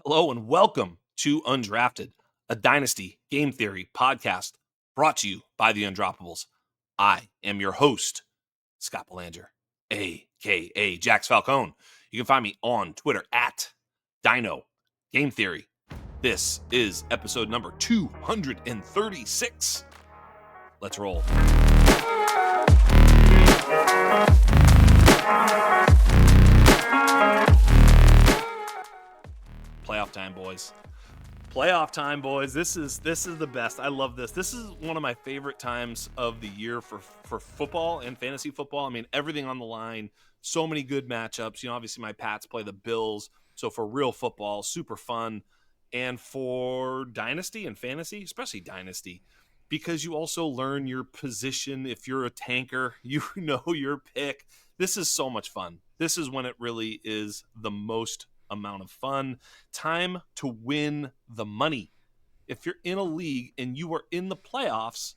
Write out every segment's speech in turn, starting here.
Hello and welcome to Undrafted, a Dynasty game theory podcast brought to you by the Undroppables. I am your host, Scott Belanger, aka Jax Falcone. You can find me on Twitter at Dino Game Theory. This is episode number 236. Let's roll. Playoff time, boys. Playoff time, boys. This is the best. I love this. This is one of my favorite times of the year for football and fantasy football. I mean, everything on the line. So many good matchups. Obviously my Pats play the Bills. So for real football, super fun. And for Dynasty and fantasy, especially Dynasty, because you also learn your position. If you're a tanker, you know your pick. This is so much fun. This is when it really is the most amount of fun. Time to win the money. If you're in a league and you are in the playoffs,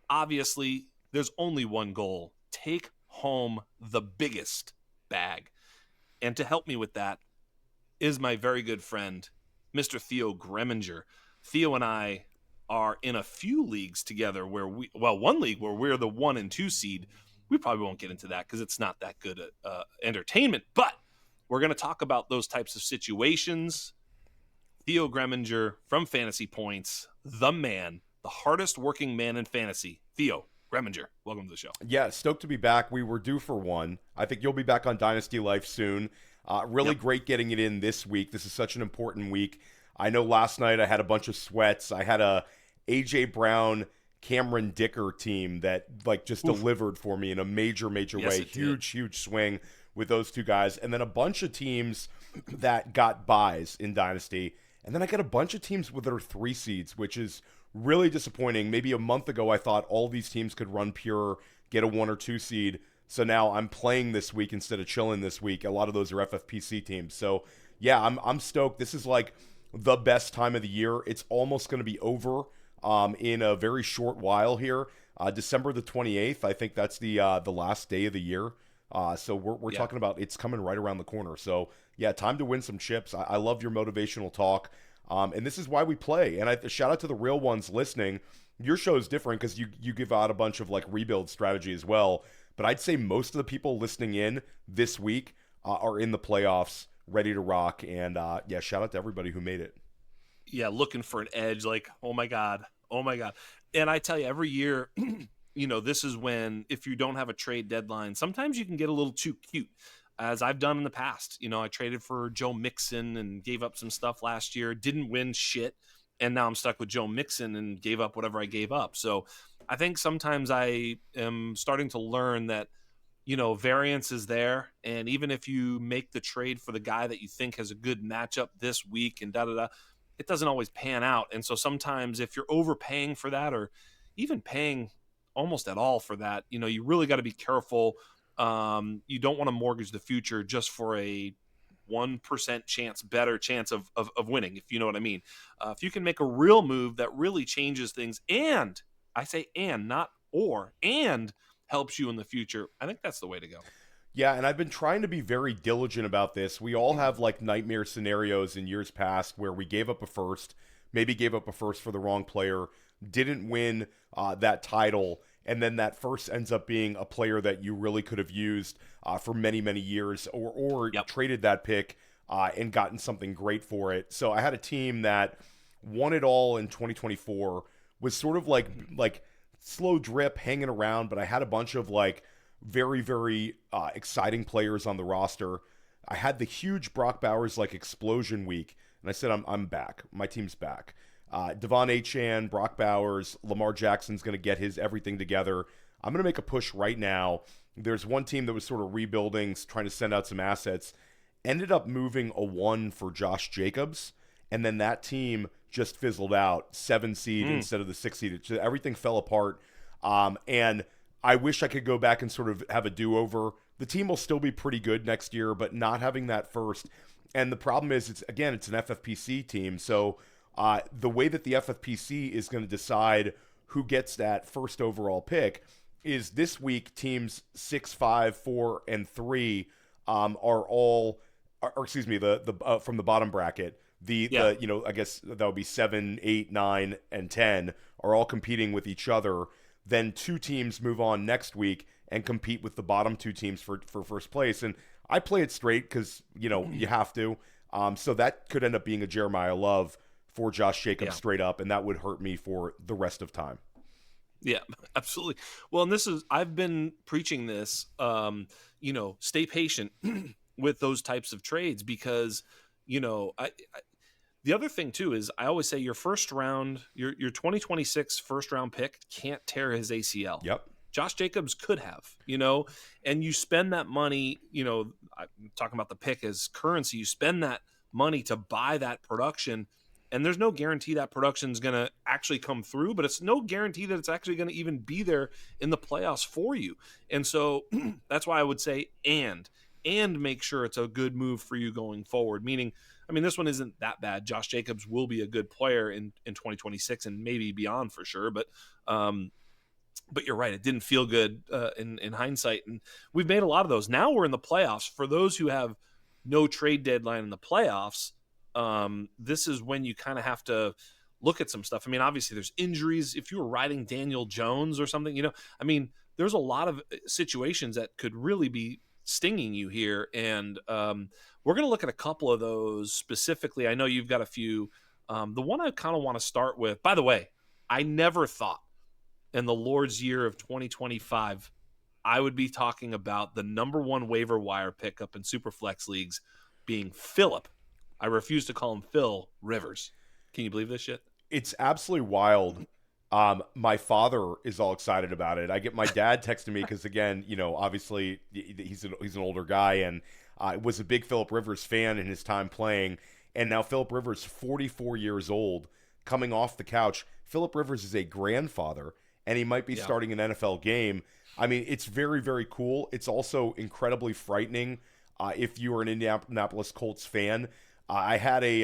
obviously there's only one goal: take home the biggest bag. And to help me with that is my very good friend, Mr. Theo Gremminger. Theo and I are in a few leagues together where one league where we're the 1 and 2 seed. We probably won't get into that because it's not that good entertainment, but we're going to talk about those types of situations. Theo Gremminger from Fantasy Points, the man, the hardest working man in fantasy. Theo Gremminger, welcome to the show. Yeah, stoked to be back. We were due for one. I think you'll be back on Dynasty Life soon. Really great getting it in this week. This is such an important week. I know last night I had a bunch of sweats. I had a A.J. Brown, Cameron Dicker team that just delivered for me in a major way. Huge swing with those two guys. And then a bunch of teams that got buys in Dynasty. And then I got a bunch of teams with their 3 seeds, which is really disappointing. Maybe a month ago, I thought all these teams could run pure, get a 1 or 2 seed. So now I'm playing this week instead of chilling this week. A lot of those are FFPC teams. So yeah, I'm stoked. This is like the best time of the year. It's almost going to be over in a very short while here. December the 28th, I think that's the last day of the year. So we're talking about it's coming right around the corner. So yeah, time to win some chips. I love your motivational talk. And this is why we play. And shout out to the real ones listening. Your show is different because you give out a bunch of rebuild strategy as well. But I'd say most of the people listening in this week are in the playoffs, ready to rock. And yeah, shout out to everybody who made it. Yeah, looking for an edge, oh my God. And I tell you, every year, this is when, if you don't have a trade deadline, sometimes you can get a little too cute, as I've done in the past. I traded for Joe Mixon and gave up some stuff last year, didn't win shit, and now I'm stuck with Joe Mixon and gave up whatever I gave up. So I think sometimes I am starting to learn that, variance is there. And even if you make the trade for the guy that you think has a good matchup this week and it doesn't always pan out. And so sometimes if you're overpaying for that, or even paying almost at all for that, you really got to be careful. You don't want to mortgage the future just for a 1% better chance of winning, if you know what I mean. If you can make a real move that really changes things, and I say and, not or, and helps you in the future, I think that's the way to go. Yeah, and I've been trying to be very diligent about this. We all have nightmare scenarios in years past where we gave up a first, maybe gave up a first for the wrong player, didn't win that title, and then that first ends up being a player that you really could have used for many years, or traded that pick and gotten something great for it. So I had a team that won it all in 2024, was sort of like slow drip hanging around, but I had a bunch of very exciting players on the roster. I had the huge Brock Bowers explosion week, and I said I'm back. My team's back. Devon Achane, Brock Bowers, Lamar Jackson's going to get his everything together. I'm going to make a push right now. There's one team that was sort of rebuilding, trying to send out some assets, ended up moving a 1 for Josh Jacobs, and then that team just fizzled out, 7 seed instead of the 6 seed. Everything fell apart, and I wish I could go back and sort of have a do-over. The team will still be pretty good next year, but not having that first. And the problem is, it's an FFPC team, so the way that the FFPC is going to decide who gets that first overall pick is this week teams 6, 5, 4, and 3 are all or excuse me, the from the bottom bracket, Yeah. the I guess that would be 7, 8, 9, and 10 are all competing with each other. Then two teams move on next week and compete with the bottom two teams for first place. And I play it straight because you have to. So that could end up being a Jeremiah Love for Josh Jacobs Yeah. straight up, and that would hurt me for the rest of time. Yeah, absolutely. Well, and I've been preaching this, stay patient with those types of trades because, the other thing too is I always say your first round, your 2026 first round pick can't tear his ACL. Yep. Josh Jacobs could have, and you spend that money, I'm talking about the pick as currency, you spend that money to buy that production. And there's no guarantee that production is going to actually come through, but it's no guarantee that it's actually going to even be there in the playoffs for you. And so that's why I would say, and make sure it's a good move for you going forward. Meaning, I mean, this one isn't that bad. Josh Jacobs will be a good player in 2026 and maybe beyond for sure. But you're right. It didn't feel good in hindsight. And we've made a lot of those. Now we're in the playoffs. For those who have no trade deadline in the playoffs, this is when you kind of have to look at some stuff. I mean, obviously there's injuries. If you were riding Daniel Jones or something, there's a lot of situations that could really be stinging you here. And we're going to look at a couple of those specifically. I know you've got a few. The one I kind of want to start with, by the way, I never thought in the Lord's year of 2025, I would be talking about the number one waiver wire pickup in Superflex leagues being Phillip. I refuse to call him Phil Rivers. Can you believe this shit? It's absolutely wild. My father is all excited about it. I get my dad texting me because, again, obviously he's an older guy and was a big Phillip Rivers fan in his time playing. And now Phillip Rivers, 44 years old, coming off the couch. Phillip Rivers is a grandfather, and he might be starting an NFL game. I mean, it's very, very cool. It's also incredibly frightening if you are an Indianapolis Colts fan. I had a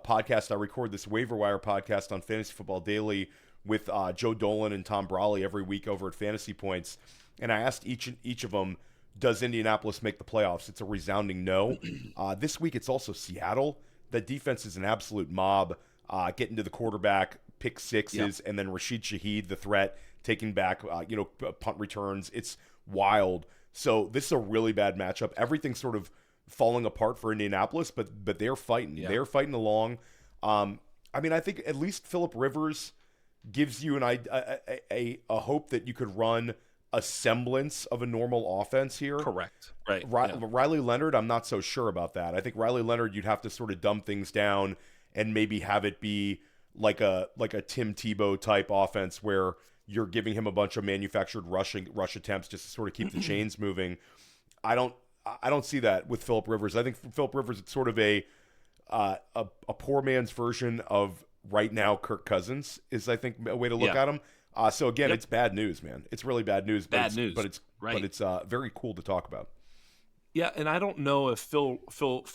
podcast. I record this waiver wire podcast on Fantasy Football Daily with Joe Dolan and Tom Brawley every week over at Fantasy Points, and I asked each of them, does Indianapolis make the playoffs? It's a resounding no. This week it's also Seattle. That defense is an absolute mob. Getting to the quarterback, pick sixes, and then Rashid Shaheed, the threat, taking back punt returns. It's wild. So this is a really bad matchup. Everything's sort of falling apart for Indianapolis, but they're fighting. Yeah. They're fighting along. I mean, I think at least Phillip Rivers gives you a hope that you could run a semblance of a normal offense here. Correct. Right. Riley Leonard, I'm not so sure about that. I think Riley Leonard, you'd have to sort of dumb things down and maybe have it be like a Tim Tebow type offense where you're giving him a bunch of manufactured rush attempts just to sort of keep the chains moving. I don't see that with Phillip Rivers. I think Phillip Rivers is sort of a poor man's version of right now Kirk Cousins is, I think, a way to look at him. So again, it's bad news, man. It's really bad news. But it's very cool to talk about. Yeah, and I don't know if Phil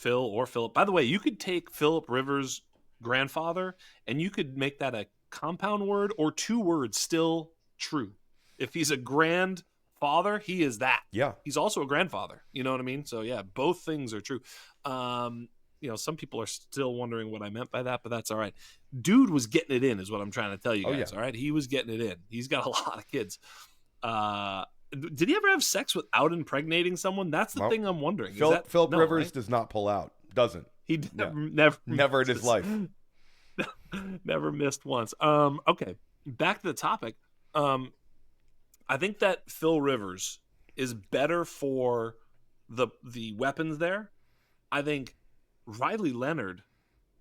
or Philip. By the way, you could take Phillip Rivers' grandfather and you could make that a compound word or two words still true. If he's a grandfather, he is that. Yeah. He's also a grandfather. You know what I mean? So yeah, both things are true. Some people are still wondering what I meant by that, but that's all right. Dude was getting it in is what I'm trying to tell you guys. All right. He was getting it in. He's got a lot of kids. Did he ever have sex without impregnating someone? That's the thing I'm wondering. Phillip Rivers does not pull out. Doesn't. He never in his life. Never missed once. Okay. Back to the topic. I think that Phil Rivers is better for the weapons there. I think Riley Leonard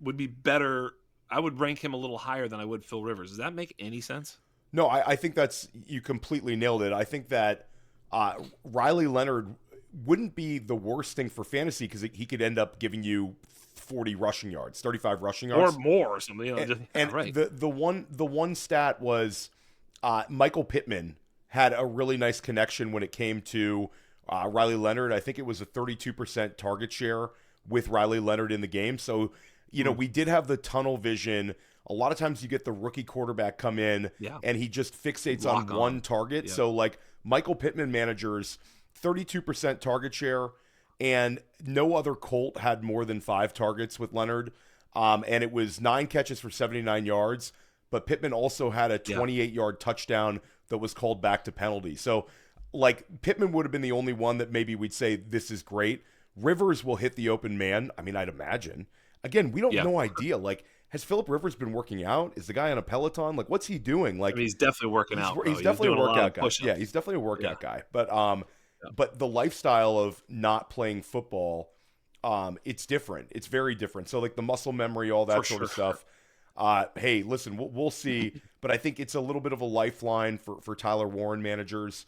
would be better. I would rank him a little higher than I would Phil Rivers. Does that make any sense? No, I think you completely nailed it. I think that Riley Leonard wouldn't be the worst thing for fantasy because he could end up giving you 40 rushing yards, 35 rushing yards. Or more or something. Right. The one stat was Michael Pittman had a really nice connection when it came to Riley Leonard. I think it was a 32% target share with Riley Leonard in the game. So, we did have the tunnel vision. A lot of times you get the rookie quarterback come in and he just fixates on one target. Yeah. So like Michael Pittman managers, 32% target share. and no other Colt had more than 5 targets with Leonard. And it was 9 catches for 79 yards. But Pittman also had a Yeah, 28-yard touchdown that was called back to penalty. So, like, Pittman would have been the only one that maybe we'd say this is great. Rivers will hit the open man. I mean, I'd imagine. Again, we don't yeah. no idea. Like, has Phillip Rivers been working out? Is the guy on a Peloton? Like, what's he doing? I Like, mean, he's definitely working out, bro. he's He's definitely doing a a lot workout of guy. push-ups. Yeah, he's definitely a Yeah, workout guy. yeah, But the lifestyle of not playing football, it's different. It's very different. So like the muscle memory, all for that sort sure. of stuff. Hey, listen, we'll see. But I think it's a little bit of a lifeline for Tyler Warren managers.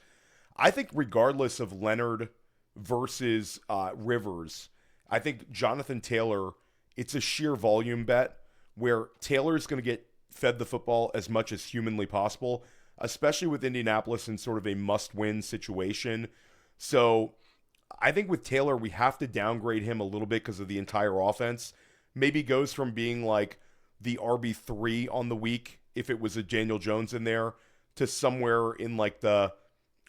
I think regardless of Leonard versus Rivers, I think Jonathan Taylor, it's a sheer volume bet where Taylor's going to get fed the football as much as humanly possible, especially with Indianapolis in sort of a must-win situation. So I think with Taylor, we have to downgrade him a little bit because of the entire offense. Maybe goes from being like the RB3 on the week, if it was a Daniel Jones in there, to somewhere in like the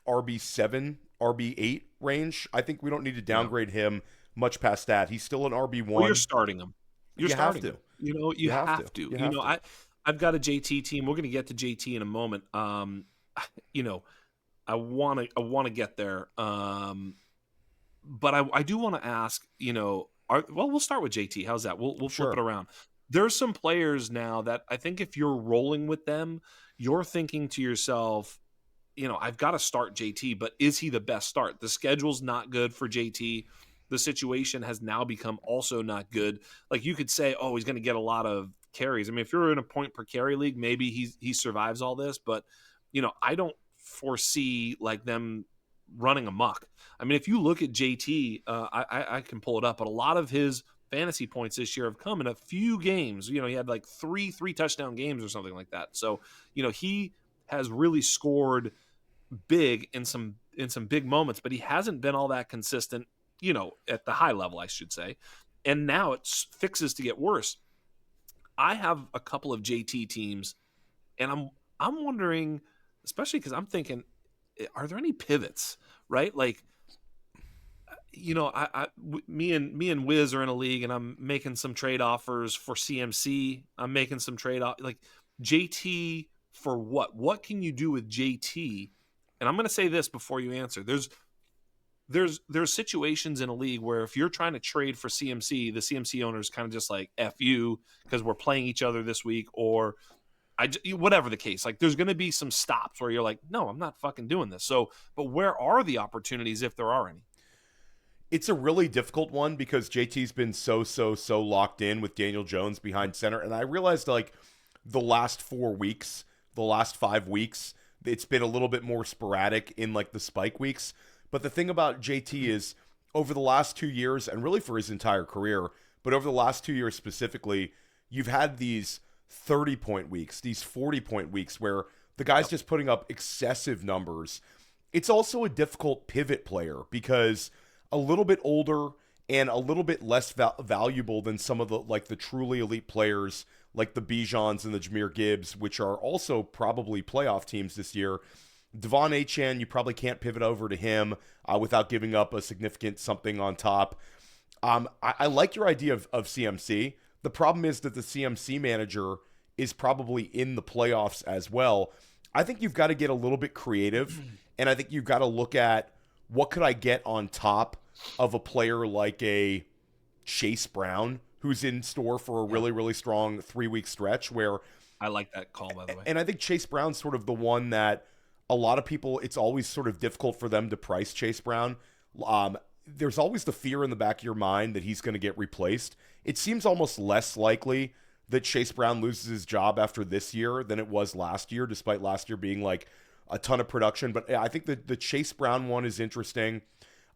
RB7, RB8 range. I think we don't need to Yeah. downgrade him much past that. He's still an Well, you're RB1. starting him. You're You have starting to. him. You know, you You have to. have to. You You have know, to. I've got a JT team. We're going to get to JT in a moment. You know, I want to get there. But I do want to ask, you know, well, we'll start with JT. How's that? We'll flip it Sure. around. There's some players now that I think if you're rolling with them, you're thinking to yourself, you know, I've got to start JT, but is he the best start? The schedule's not good for JT. The situation has now become also not good. Like you could say, oh, he's going to get a lot of carries. I mean, if you're in a point per carry league, maybe he survives all this, but you know, I don't foresee like them running amok. I mean, if you look at JT, I can pull it up, but a lot of his fantasy points this year have come in a few games. You know, he had like three touchdown games or something like that. So, you know, he has really scored big in some big moments, but he hasn't been all that consistent, you know, at the high level, I should say. And now it fixes to get worse. I have a couple of JT teams, and I'm wondering, especially because I'm thinking, are there any pivots, right? Like, you know, me and Wiz are in a league, and I'm making some trade offers for CMC. I'm making some trade off like JT for what? What can you do with JT? And I'm going to say this before you answer. There's situations in a league where if you're trying to trade for CMC, the CMC owner is kind of just like F you because we're playing each other this week, or whatever the case. Like there's going to be some stops where you're like, no, I'm not fucking doing this. So, but where are the opportunities if there are any? It's a really difficult one because JT's been so locked in with Daniel Jones behind center. And I realized like the last 4 weeks, the last 5 weeks, it's been a little bit more sporadic in like the spike weeks. But the thing about JT is over the last 2 years, and really for his entire career, but over the last 2 years specifically, you've had these 30-point weeks, these 40-point weeks where the guy's just putting up excessive numbers. It's also a difficult pivot player because a little bit older and a little bit less valuable than some of the like the truly elite players like the Bijans and the Jahmyr Gibbs, which are also probably playoff teams this year. Devon Achane, you probably can't pivot over to him without giving up a significant something on top. I like your idea of CMC. The problem is that the CMC manager is probably in the playoffs as well. I think you've got to get a little bit creative, and I think you've got to look at what could I get on top of a player like a Chase Brown, who's in store for a really strong 3-week stretch where I like that call, by the way. and I think Chase Brown's sort of the one that a lot of people, it's always sort of difficult for them to price Chase Brown. There's always the fear in the back of your mind that he's going to get replaced. It seems almost less likely that Chase Brown loses his job after this year than it was last year, despite last year being like a ton of production. But I think that the Chase Brown one is interesting,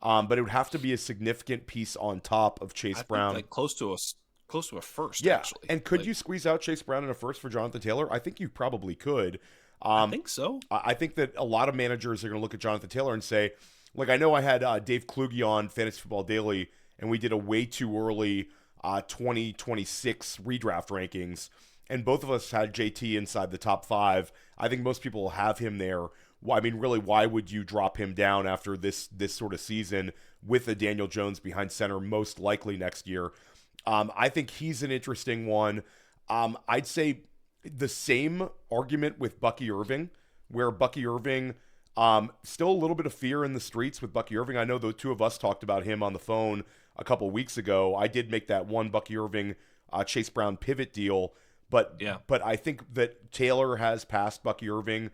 but it would have to be a significant piece on top of Chase Brown. Like close to a first, Yeah, actually. and could Like, you squeeze out Chase Brown in a first for Jonathan Taylor? I think you probably could. I think so. I think that a lot of managers are going to look at Jonathan Taylor and say, like, I know I had Dave Kluge on Fantasy Football Daily, and we did a way too early 2026 redraft rankings, and both of us had JT inside the top 5. I think most people have him there. I mean, really, why would you drop him down after this sort of season with a Daniel Jones behind center most likely next year. I think he's an interesting one. I'd say the same argument with Bucky Irving, where Bucky Irving, still a little bit of fear in the streets with Bucky Irving. I know the two of us talked about him on the phone a couple weeks ago. I did make that one Bucky Irving Chase Brown pivot deal, but I think that Taylor has passed Bucky Irving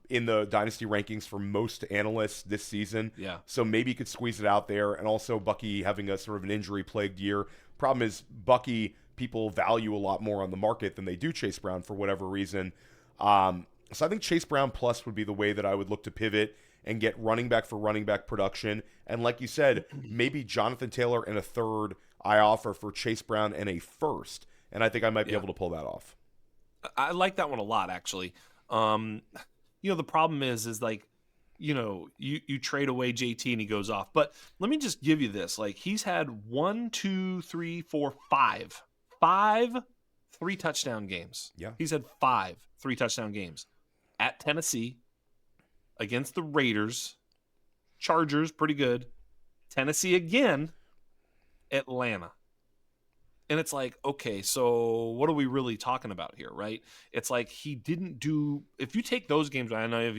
in the Dynasty rankings for most analysts this season. Yeah. So maybe you could squeeze it out there. And also Bucky having a sort of an injury-plagued year. Problem is Bucky people value a lot more on the market than they do Chase Brown for whatever reason. So I think Chase Brown plus would be the way that I would look to pivot and get running back for running back production. And like you said, maybe Jonathan Taylor and a third I offer for Chase Brown and a first. And I think I might be able to pull that off. I like that one a lot, actually. The problem is like, you trade away JT and he goes off. But let me just give you this. Like, he's had 5 3-touchdown games. Yeah. He's had 5 3-touchdown games. At Tennessee, against the Raiders, Chargers, pretty good. Tennessee again, Atlanta. And it's like, okay, so what are we really talking about here, right? It's like he didn't do – if you take those games – I know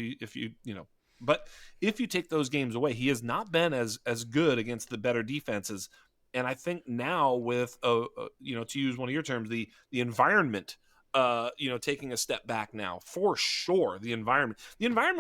but if you take those games away, he has not been as good against the better defenses. And I think now with, to use one of your terms, the environment – taking a step back now, for sure. The environment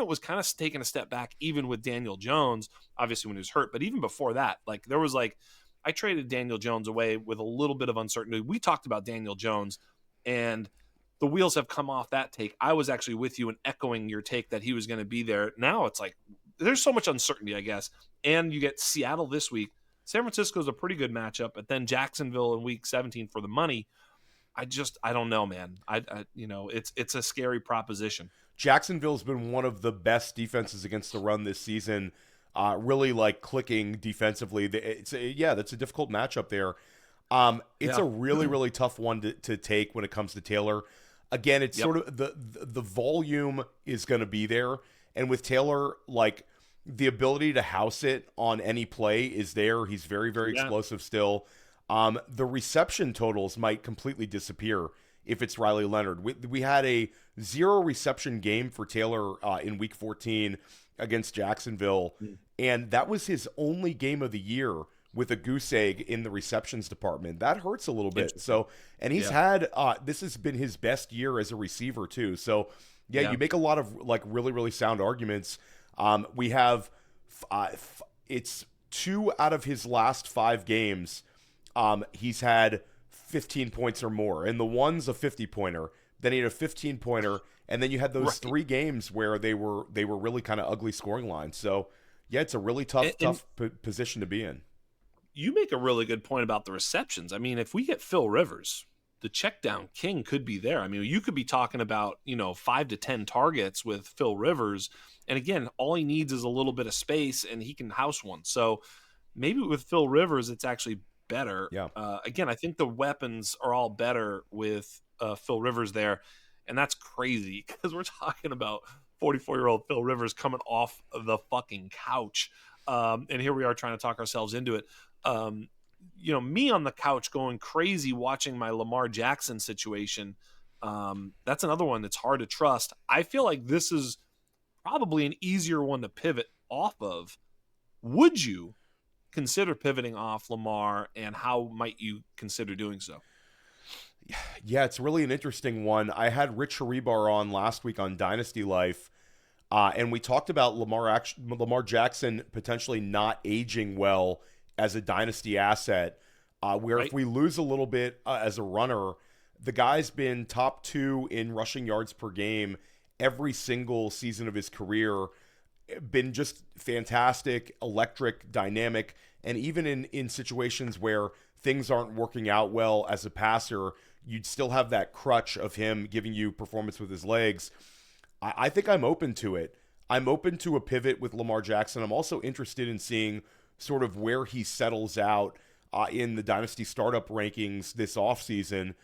was kind of taking a step back even with Daniel Jones, obviously when he was hurt, but even before that, like there was like, I traded Daniel Jones away with a little bit of uncertainty. We talked about Daniel Jones and the wheels have come off that take. I was actually with you and echoing your take that he was going to be there. Now it's like, there's so much uncertainty, I guess. And you get Seattle this week. San Francisco is a pretty good matchup, but then Jacksonville in week 17 for the money. I don't know, man. It's a scary proposition. Jacksonville's been one of the best defenses against the run this season. Really like clicking defensively. That's a difficult matchup there. It's a really, really tough one to take when it comes to Taylor. Again, it's sort of the volume is going to be there. And with Taylor, like the ability to house it on any play is there. He's very, very explosive still. The reception totals might completely disappear if it's Riley Leonard. We had a 0 reception game for Taylor in week 14 against Jacksonville, and that was his only game of the year with a goose egg in the receptions department. That hurts a little bit. So, and he's had this has been his best year as a receiver too. So, you make a lot of like really, really sound arguments. We have it's 2 out of his last 5 games. He's had 15 points or more, and the one's a 50-pointer. Then he had a 15-pointer, and then you had those 3 games where they were really kind of ugly scoring lines. So, it's a really tough position to be in. You make a really good point about the receptions. I mean, if we get Phil Rivers, the check down king could be there. I mean, you could be talking about 5 to 10 targets with Phil Rivers, and again, all he needs is a little bit of space, and he can house one. So maybe with Phil Rivers, it's actually better. Again, I think the weapons are all better with Phil Rivers there, and that's crazy because we're talking about 44-year-old Phil Rivers coming off of the fucking couch, and here we are trying to talk ourselves into it. Me on the couch going crazy watching my Lamar Jackson situation. That's another one that's hard to trust. I feel like this is probably an easier one to pivot off of. Would you consider pivoting off Lamar, and how might you consider doing so? Yeah, it's really an interesting one. I had Rich Haribar on last week on Dynasty Life, and we talked about Lamar Jackson potentially not aging well as a dynasty asset, where if we lose a little bit as a runner, the guy's been top 2 in rushing yards per game every single season of his career, been just fantastic, electric, dynamic, and even in situations where things aren't working out well as a passer, you'd still have that crutch of him giving you performance with his legs. I think I'm open to it. I'm open to a pivot with Lamar Jackson. I'm also interested in seeing sort of where he settles out in the Dynasty startup rankings this offseason.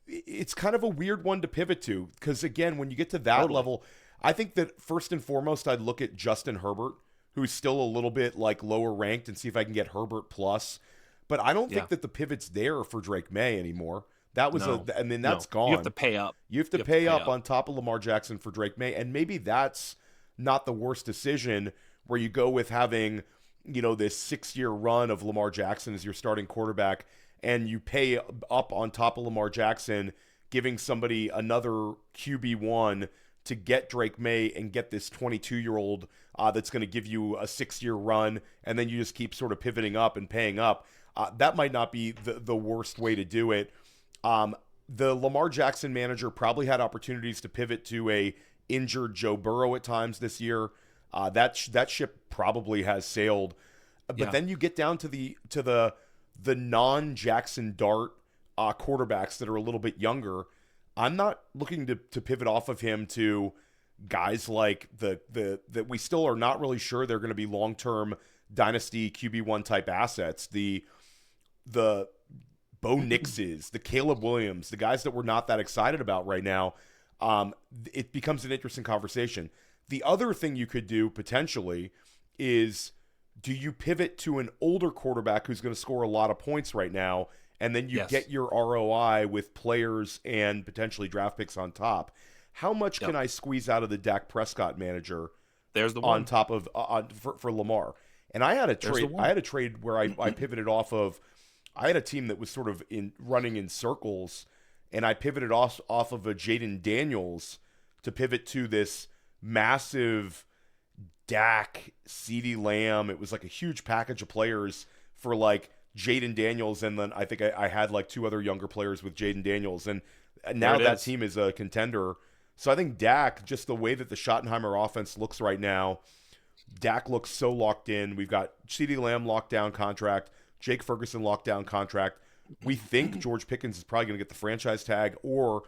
It's kind of a weird one to pivot to because, again, when you get to that level, I think that first and foremost, I'd look at Justin Herbert, who's still a little bit like lower ranked and see if I can get Herbert plus. But I don't think Yeah. that the pivot's there for Drake May anymore. That was No. I mean, that's No. You have to gone. pay up. You have to pay up on top of Lamar Jackson for Drake May, and maybe that's not the worst decision where you go with having, this 6-year run of Lamar Jackson as your starting quarterback, and you pay up on top of Lamar Jackson, giving somebody another QB1 to get Drake May and get this 22-year-old that's going to give you a 6-year run, and then you just keep sort of pivoting up and paying up. That might not be the worst way to do it. The Lamar Jackson manager probably had opportunities to pivot to a injured Joe Burrow at times this year. That ship probably has sailed. But then you get down to the non-Jackson Dart quarterbacks that are a little bit younger. I'm not looking to pivot off of him to guys like that we still are not really sure they're going to be long-term Dynasty QB1 type assets. The Bo Nixes, the Caleb Williams, the guys that we're not that excited about right now. It becomes an interesting conversation. The other thing you could do potentially is, do you pivot to an older quarterback who's going to score a lot of points right now, and then you get your ROI with players and potentially draft picks on top? How much can I squeeze out of the Dak Prescott manager? There's the one on top of for Lamar. And I had a trade. I had a trade where I pivoted off of. I had a team that was sort of running in circles, and I pivoted off of a Jaden Daniels to pivot to this massive Dak, CeeDee Lamb. It was like a huge package of players for like Jaden Daniels, and then I think I had like 2 other younger players with Jaden Daniels, and now that team is a contender. So I think Dak, just the way that the Schottenheimer offense looks right now, Dak looks so locked in. We've got CeeDee Lamb lockdown contract, Jake Ferguson lockdown contract. We think George Pickens is probably going to get the franchise tag, or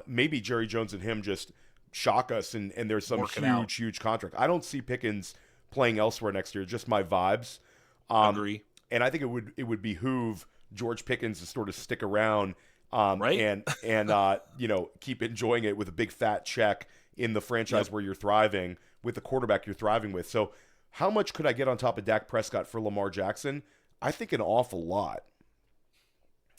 maybe Jerry Jones and him just shock us, and there's some huge contract. I don't see Pickens playing elsewhere next year. Just my vibes. Agree. And I think it would behoove George Pickens to sort of stick around, and keep enjoying it with a big fat check in the franchise where you're thriving with the quarterback you're thriving with. So, how much could I get on top of Dak Prescott for Lamar Jackson? I think an awful lot.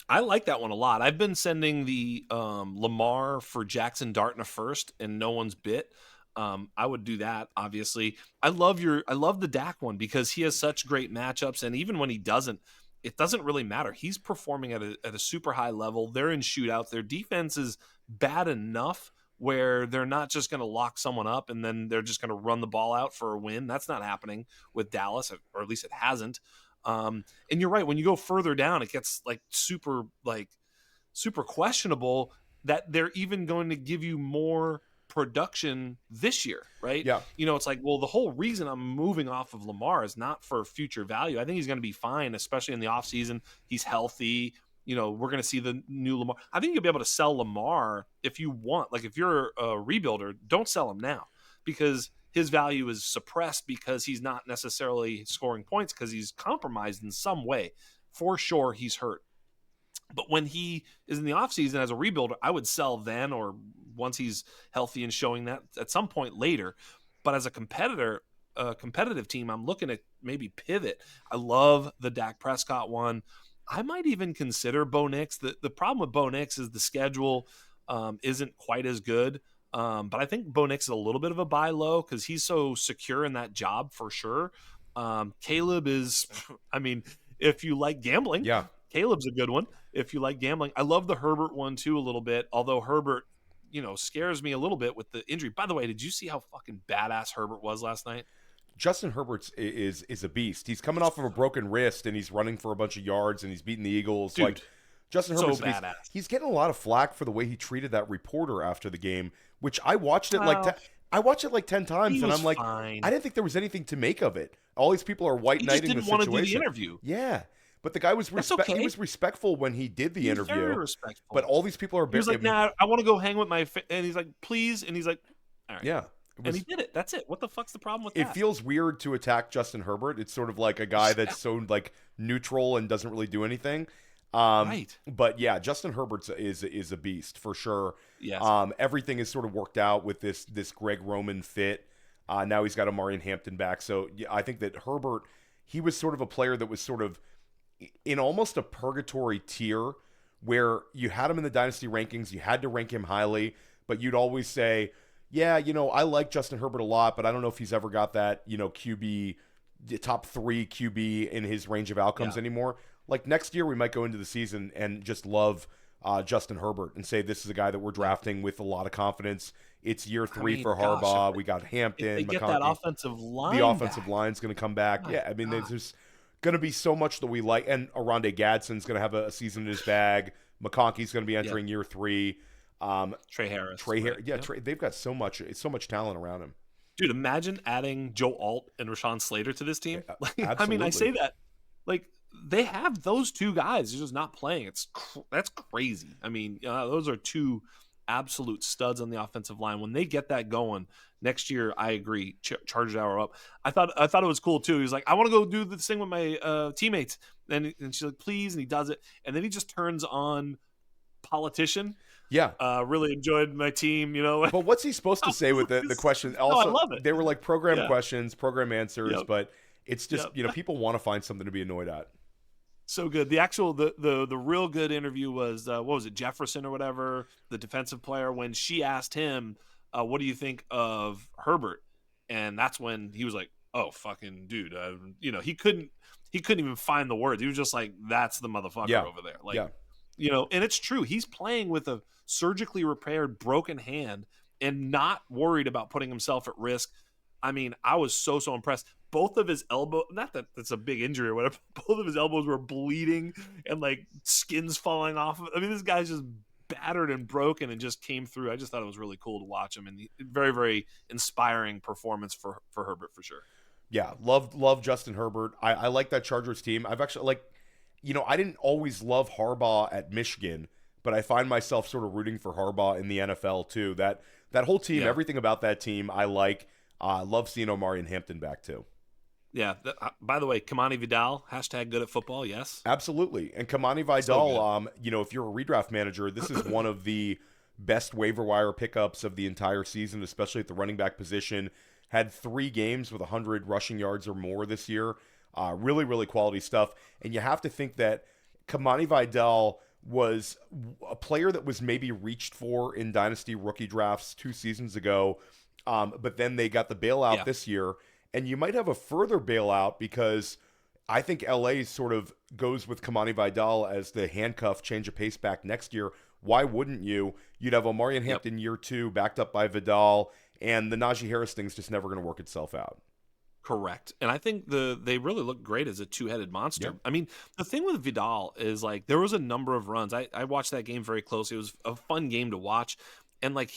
I like that one a lot. I've been sending the Lamar for Jackson Dart in a first, and no one's bit. I would do that, obviously. I love the Dak one because he has such great matchups, and even when he doesn't, it doesn't really matter. He's performing at a super high level. They're in shootouts. Their defense is bad enough where they're not just going to lock someone up and then they're just going to run the ball out for a win. That's not happening with Dallas, or at least it hasn't. And you're right. When you go further down, it gets super questionable that they're even going to give you more production this year, right? Yeah. It's like, well, the whole reason I'm moving off of Lamar is not for future value. I think he's going to be fine, especially in the offseason. He's healthy. We're going to see the new Lamar. I think you'll be able to sell Lamar if you want. Like, if you're a rebuilder, don't sell him now because his value is suppressed because he's not necessarily scoring points because he's compromised in some way. For sure, he's hurt. But when he is in the offseason as a rebuilder, I would sell then, or once he's healthy and showing that at some point later. But as a competitive team, I'm looking at maybe pivot. I love the Dak Prescott one. I might even consider Bo Nix. The problem with Bo Nix is the schedule isn't quite as good. But I think Bo Nix is a little bit of a buy low because he's so secure in that job for sure. Caleb is, if you like gambling, Caleb's a good one. If you like gambling, I love the Herbert one too a little bit. Although Herbert, scares me a little bit with the injury. By the way, did you see how fucking badass Herbert was last night? Justin Herbert is a beast. He's coming off of a broken wrist and he's running for a bunch of yards and he's beating the Eagles. Dude, like Justin Herbert's so badass. He's getting a lot of flack for the way he treated that reporter after the game, which I watched it I watched it like 10 times, and I'm like, fine. I didn't think there was anything to make of it. All these people are white knighting the situation. He just didn't want to do the interview. Yeah. But the guy was he was respectful when he did the interview. Very respectful. But all these people are. He was like, "Nah, I want to go hang with my." And he's like, "Please," and he's like, "All right." Yeah. And he did it. That's it. What the fuck's the problem with that? It feels weird to attack Justin Herbert. It's sort of like a guy that's so like neutral and doesn't really do anything. Right. But yeah, Justin Herbert is a beast for sure. Yes. Everything is sort of worked out with this Greg Roman fit. Now he's got Amari and Hampton back. So yeah, I think that Herbert, he was sort of a player that was sort of in almost a purgatory tier where you had him in the dynasty rankings, you had to rank him highly, but you'd always say, yeah, I like Justin Herbert a lot, but I don't know if he's ever got that, QB, the top 3 QB in his range of outcomes anymore. Like next year, we might go into the season and just love Justin Herbert and say this is a guy that we're drafting with a lot of confidence. It's year 3 for Harbaugh. We got Hampton, if they get McConkey. that offensive line, the offensive back. line's going to come back. My Yeah, I mean, God. there's going to be so much that we like, and Aronde Gadsden's going to have a season in his bag. McConkey's going to be entering year 3. Trey Harris. Trey, they've got so much talent around him. Dude, imagine adding Joe Alt and Rashawn Slater to this team. Absolutely. I mean, I say that, like, they have those two guys. They're just not playing. That's crazy. I mean, those are two absolute studs on the offensive line. When they get that going next year, I agree. Chargers hour up. I thought it was cool too. He was like, I want to go do this thing with my teammates, and she's like, please, and he does it, and then he just turns on politician. Yeah. Really enjoyed my team, But what's he supposed to say with the question? Also, I love it. They were like program questions, program answers, but it's just, Yep. people want to find something to be annoyed at. So good. The actual the real good interview was what was it, Jefferson or whatever, the defensive player, when she asked him, what do you think of Herbert? And that's when he was like, oh fucking dude, he couldn't even find the words. He was just like, that's the motherfucker over there. Like, and it's true. He's playing with a surgically repaired broken hand and not worried about putting himself at risk. I mean, I was so impressed. Both of his elbows, not that that's a big injury or whatever, both of his elbows were bleeding and like skins falling off. I mean, this guy's just battered and broken and just came through. I just thought it was really cool to watch him, and very, very inspiring performance for Herbert for sure. Yeah, love Justin Herbert. I like that Chargers team. I've actually I didn't always love Harbaugh at Michigan, but I find myself sort of rooting for Harbaugh in the NFL too. That whole team, everything about that team, I like. Love seeing Omari and Hampton back too. Yeah. By the way, Kamani Vidal, #good at football. Yes, absolutely. And Kamani Vidal, if you're a redraft manager, this is one of the best waiver wire pickups of the entire season, especially at the running back position. Had 3 games with 100 rushing yards or more this year. Really, really quality stuff. And you have to think that Kamani Vidal was a player that was maybe reached for in Dynasty rookie drafts 2 seasons ago. But then they got the bailout this year. And you might have a further bailout because I think LA sort of goes with Kamani Vidal as the handcuff change of pace back next year. Why wouldn't you? You'd have Omari and Hampton year 2 backed up by Vidal, and the Najee Harris thing's just never going to work itself out. Correct. And I think they really look great as a two-headed monster. Yep. I mean, the thing with Vidal is like there was a number of runs. I watched that game very closely. It was a fun game to watch. And like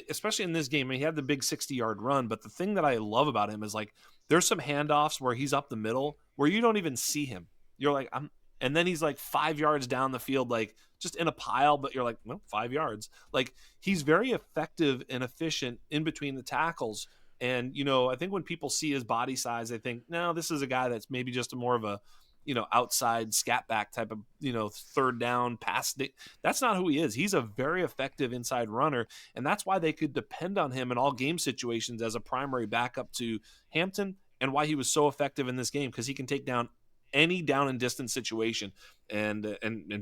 especially in this game, he had the big 60-yard run, but the thing that I love about him is like there's some handoffs where he's up the middle where you don't even see him. You're like, and then he's like 5 yards down the field, like just in a pile, but you're like, well, 5 yards. Like he's very effective and efficient in between the tackles. And, I think when people see his body size, they think, no, this is a guy that's maybe just more of a, outside scat back type of, third down pass. That's not who he is. He's a very effective inside runner. And that's why they could depend on him in all game situations as a primary backup to Hampton, and why he was so effective in this game, because he can take down any down and distance situation and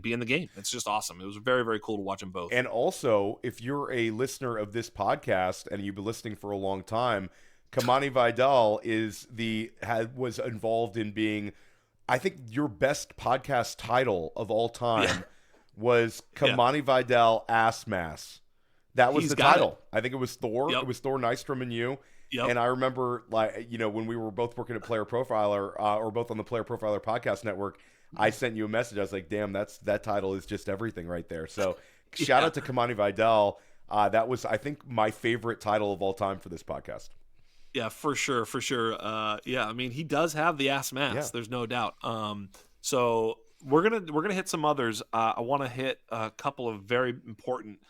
be in the game. It's just awesome. It was very, very cool to watch them both. And also, if you're a listener of this podcast and you've been listening for a long time, Kamani Vidal was involved in being, I think your best podcast title of all time was Kamani Vidal Ass Mass. That was the title. I think it was Thor. Yep. It was Thor Nystrom and you. Yep. And I remember, when we were both working at Player Profiler, or both on the Player Profiler podcast network, I sent you a message. I was like, damn, that title is just everything right there. So shout out to Kamani Vidal. That was, I think, my favorite title of all time for this podcast. Yeah, for sure. I mean, he does have the ass mass. Yeah. There's no doubt. So we're gonna hit some others. I want to hit a couple of very important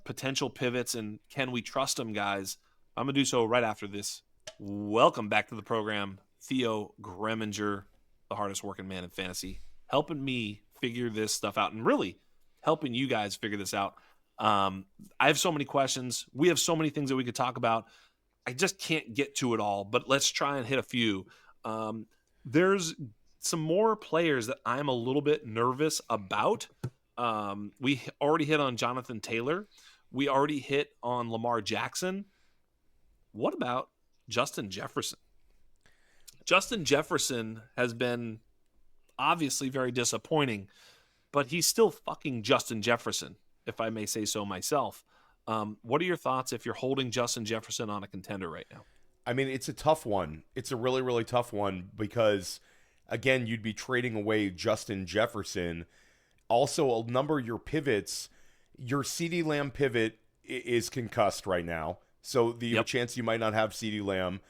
potential pivots, and can we trust them, guys? I'm gonna do so right after this. Welcome back to the program, Theo Gremminger, the hardest working man in fantasy, helping me figure this stuff out, and really helping you guys figure this out. I have so many questions. We have so many things that we could talk about. I just can't get to it all, but let's try and hit a few. There's some more players that I'm a little bit nervous about. We already hit on Jonathan Taylor. We already hit on Lamar Jackson. What about Justin Jefferson? Justin Jefferson has been obviously very disappointing, but he's still fucking Justin Jefferson, if I may say so myself. What are your thoughts if you're holding Justin Jefferson on a contender right now? I mean, it's a tough one. It's a really, really tough one because, again, you'd be trading away Justin Jefferson. Also, a number of your pivots, your CeeDee Lamb pivot is concussed right now. So the chance you might not have CeeDee Lamb.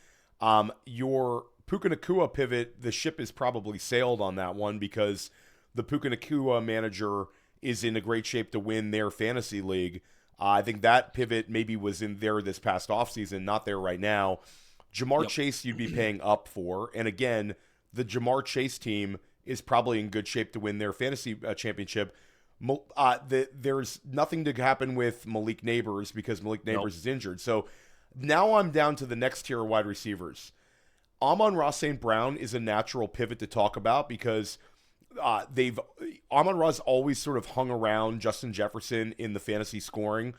Your Puka Nacua pivot, the ship is probably sailed on that one because the Puka Nacua manager is in a great shape to win their fantasy league. I think that pivot maybe was in there this past offseason, not there right now. Jamar Chase you'd be paying up for. And again, the Jamar Chase team is probably in good shape to win their fantasy championship. There's nothing to happen with Malik Neighbors because Malik Neighbors is injured. So now I'm down to the next tier of wide receivers. Amon-Ra St. Brown is a natural pivot to talk about because Amon-Ra's always sort of hung around Justin Jefferson in the fantasy scoring.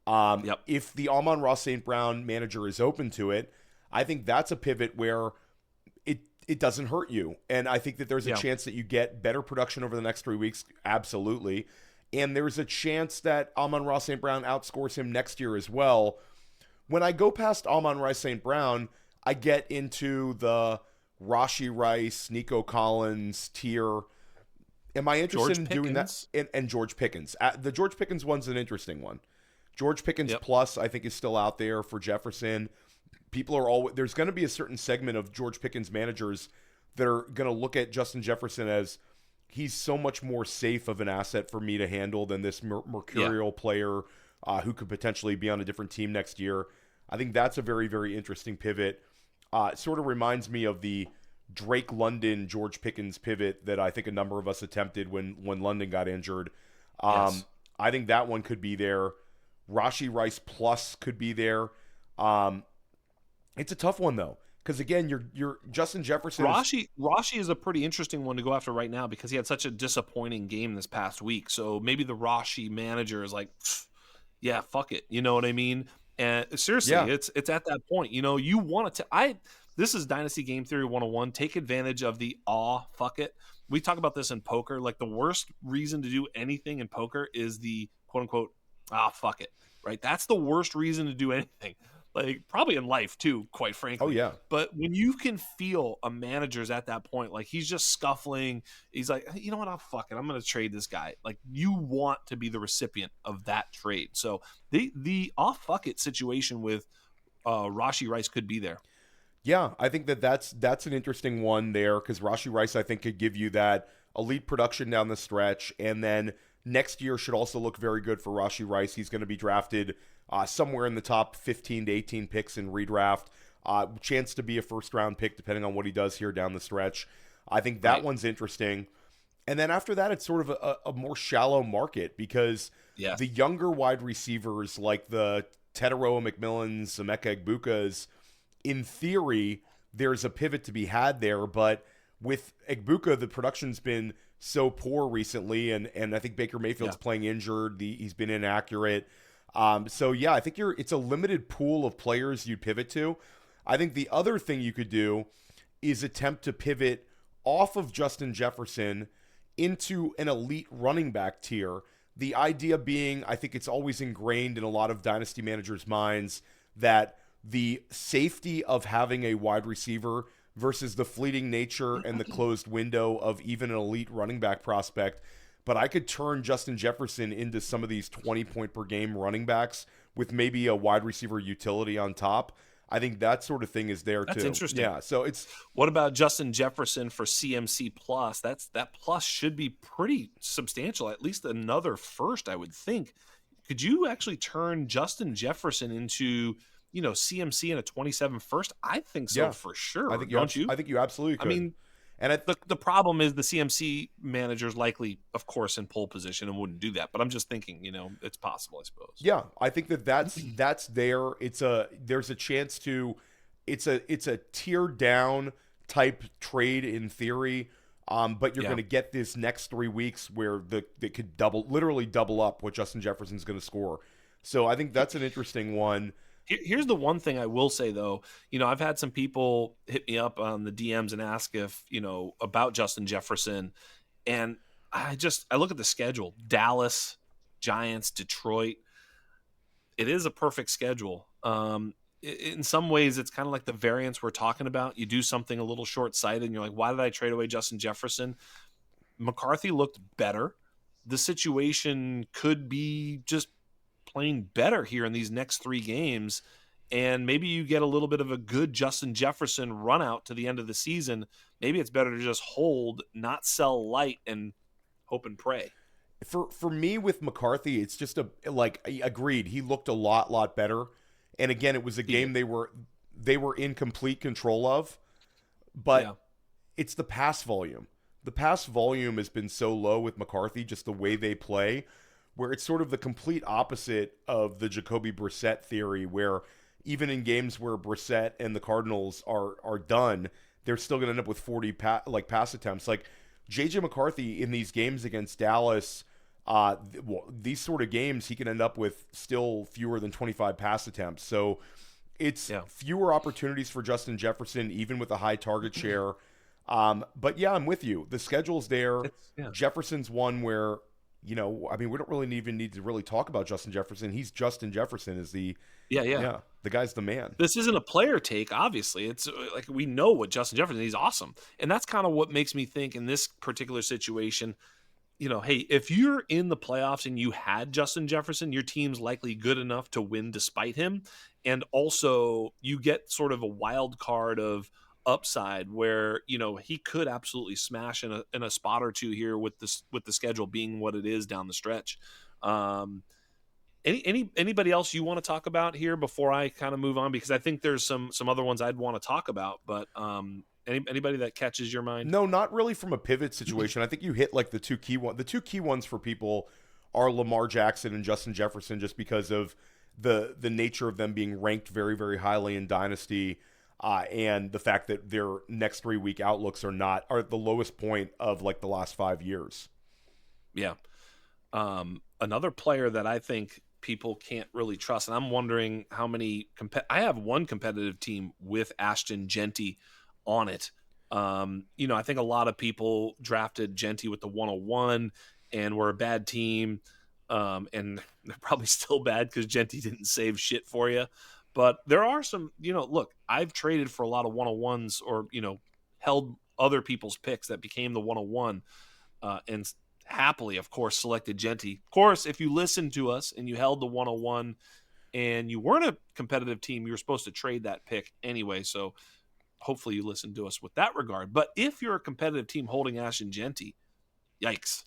If the Amon-Ra St. Brown manager is open to it, I think that's a pivot where it doesn't hurt you. And I think that there's a chance that you get better production over the next 3 weeks. Absolutely. And there's a chance that Amon-Ra St. Brown outscores him next year as well. When I go past Amon-Ra St. Brown, I get into the Rashee Rice, Nico Collins tier. Am I interested in doing that? And George Pickens. The George Pickens one's an interesting one. George Pickens plus, I think, is still out there for Jefferson. People are always, there's going to be a certain segment of George Pickens managers that are going to look at Justin Jefferson as he's so much more safe of an asset for me to handle than this mercurial player who could potentially be on a different team next year. I think that's a very, very interesting pivot. It sort of reminds me of the Drake London, George Pickens pivot that I think a number of us attempted when London got injured. I think that one could be there. Rashee Rice plus could be there. It's a tough one though, because again, you're Justin Jefferson. Rashee is a pretty interesting one to go after right now because he had such a disappointing game this past week. So maybe the Rashee manager is like, yeah, fuck it. You know what I mean? And seriously, it's at that point. You know, you want to. This is Dynasty Game Theory 101. Take advantage of the fuck it. We talk about this in poker. Like the worst reason to do anything in poker is the quote unquote fuck it. Right? That's the worst reason to do anything. Like probably in life too, quite frankly. Oh yeah. But when you can feel a manager's at that point, like he's just scuffling, he's like, you know what, fuck it, I'm going to trade this guy. Like you want to be the recipient of that trade. So the fuck it situation with Rashee Rice could be there. Yeah, I think that's an interesting one there because Rashee Rice I think could give you that elite production down the stretch, and then next year should also look very good for Rashee Rice. He's going to be drafted somewhere in the top 15 to 18 picks in redraft. Chance to be a first-round pick depending on what he does here down the stretch. I think that one's interesting. And then after that, it's sort of a more shallow market because the younger wide receivers like the Teteroa McMillans, Emeka Egbukas, in theory, there's a pivot to be had there. But with Egbuka, the production's been so poor recently, and I think Baker Mayfield's playing injured. He's been inaccurate. So yeah, I think it's a limited pool of players you pivot to. I think the other thing you could do is attempt to pivot off of Justin Jefferson into an elite running back tier. The idea being, I think it's always ingrained in a lot of dynasty managers' minds that the safety of having a wide receiver versus the fleeting nature and the closed window of even an elite running back prospect. But I could turn Justin Jefferson into some of these 20-point-per-game running backs with maybe a wide receiver utility on top. I think that sort of thing is there too. That's interesting. Yeah. So it's what about Justin Jefferson for CMC plus? That plus should be pretty substantial, at least another first, I would think. Could you actually turn Justin Jefferson into, CMC in a 27 first? I think so for sure. I think don't you? I think you absolutely could. I mean, And The problem is the CMC manager's likely, of course, in pole position and wouldn't do that. But I'm just thinking, it's possible, I suppose. yeah, I think that's there. There's a chance to it's a tier down type trade in theory. But you're Yeah. going to get this next 3 weeks where it could literally double up what Justin Jefferson's going to score. So I think that's an interesting one. Here's the one thing I will say, though. I've had some people hit me up on the DMs and ask if, about Justin Jefferson. And I look at the schedule: Dallas, Giants, Detroit. It is a perfect schedule. In some ways, it's kind of like the variance we're talking about. You do something a little short sighted, and you're like, why did I trade away Justin Jefferson? McCarthy looked better. The situation could be just plain better here in these next 3 games. And maybe you get a little bit of a good Justin Jefferson run out to the end of the season. Maybe it's better to just hold, not sell light, and hope and pray. For me with McCarthy, it's just agreed. He looked a lot better. And again, it was a game they were in complete control of, but Yeah. it's the pass volume. The pass volume has been so low with McCarthy, just the way they play, where it's sort of the complete opposite of the Jacoby Brissett theory, where even in games where Brissett and the Cardinals are done, they're still going to end up with 40 pass attempts. Like JJ McCarthy in these games against Dallas, these sort of games, he can end up with still fewer than 25 pass attempts. So it's fewer opportunities for Justin Jefferson, even with a high target share. But yeah, I'm with you. The schedule's there. Jefferson's one where, we don't really even need to really talk about Justin Jefferson. He's Justin Jefferson is the guy's the man. This isn't a player take, obviously. It's like we know what Justin Jefferson, he's awesome. And that's kind of what makes me think in this particular situation, hey, if you're in the playoffs and you had Justin Jefferson, your team's likely good enough to win despite him. And also you get sort of a wild card of upside where, he could absolutely smash in a spot or two here with the schedule being what it is down the stretch. Anybody else you want to talk about here before I kind of move on? Because I think there's some other ones I'd want to talk about, but anybody that catches your mind? No, not really from a pivot situation. I think you hit like the two key ones for people are Lamar Jackson and Justin Jefferson, just because of the nature of them being ranked very, very highly in Dynasty, and the fact that their next 3 week outlooks are at the lowest point of like the last 5 years. Yeah. Another player that I think people can't really trust, and I'm wondering how many I have one competitive team with Ashton Genty on it. I think a lot of people drafted Genty with the 101 and were a bad team. And they're probably still bad because Genty didn't save shit for you. But there are some, look, I've traded for a lot of 101s or, held other people's picks that became the 101, and happily, of course, selected Genty. Of course, if you listened to us and you held the 101 and you weren't a competitive team, you were supposed to trade that pick anyway. So hopefully you listened to us with that regard. But if you're a competitive team holding Ashton Genty, yikes.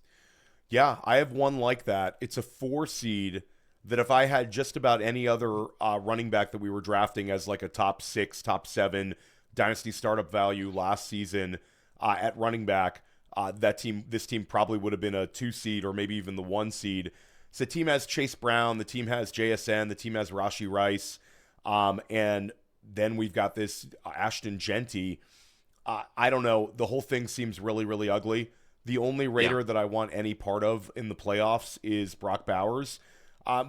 Yeah, I have one like that. It's a 4 seed that if I had just about any other running back that we were drafting as like a top 6, top 7 dynasty startup value last season at running back, this team probably would have been a 2 seed or maybe even the 1 seed. So the team has Chase Brown, the team has JSN, the team has Rashee Rice, and then we've got this Ashton Genty. I don't know. The whole thing seems really, really ugly. The only Raider that I want any part of in the playoffs is Brock Bowers.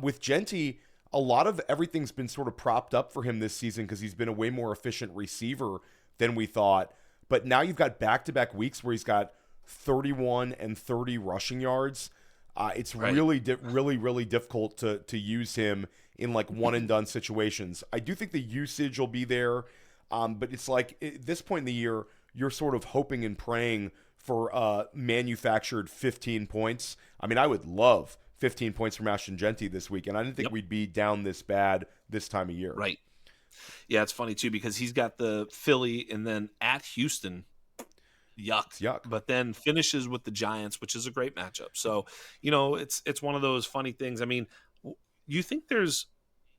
With Genty, a lot of everything's been sort of propped up for him this season because he's been a way more efficient receiver than we thought. But now you've got back-to-back weeks where he's got 31 and 30 rushing yards. It's really, really difficult to use him in like one-and-done situations. I do think the usage will be there, but it's like at this point in the year, you're sort of hoping and praying for manufactured 15 points. I mean, I would love 15 points from Ashton Genty this week, and I didn't think we'd be down this bad this time of year. Right. Yeah, it's funny, too, because he's got the Philly and then at Houston. Yuck. But then finishes with the Giants, which is a great matchup. So, it's one of those funny things. I mean, you think there's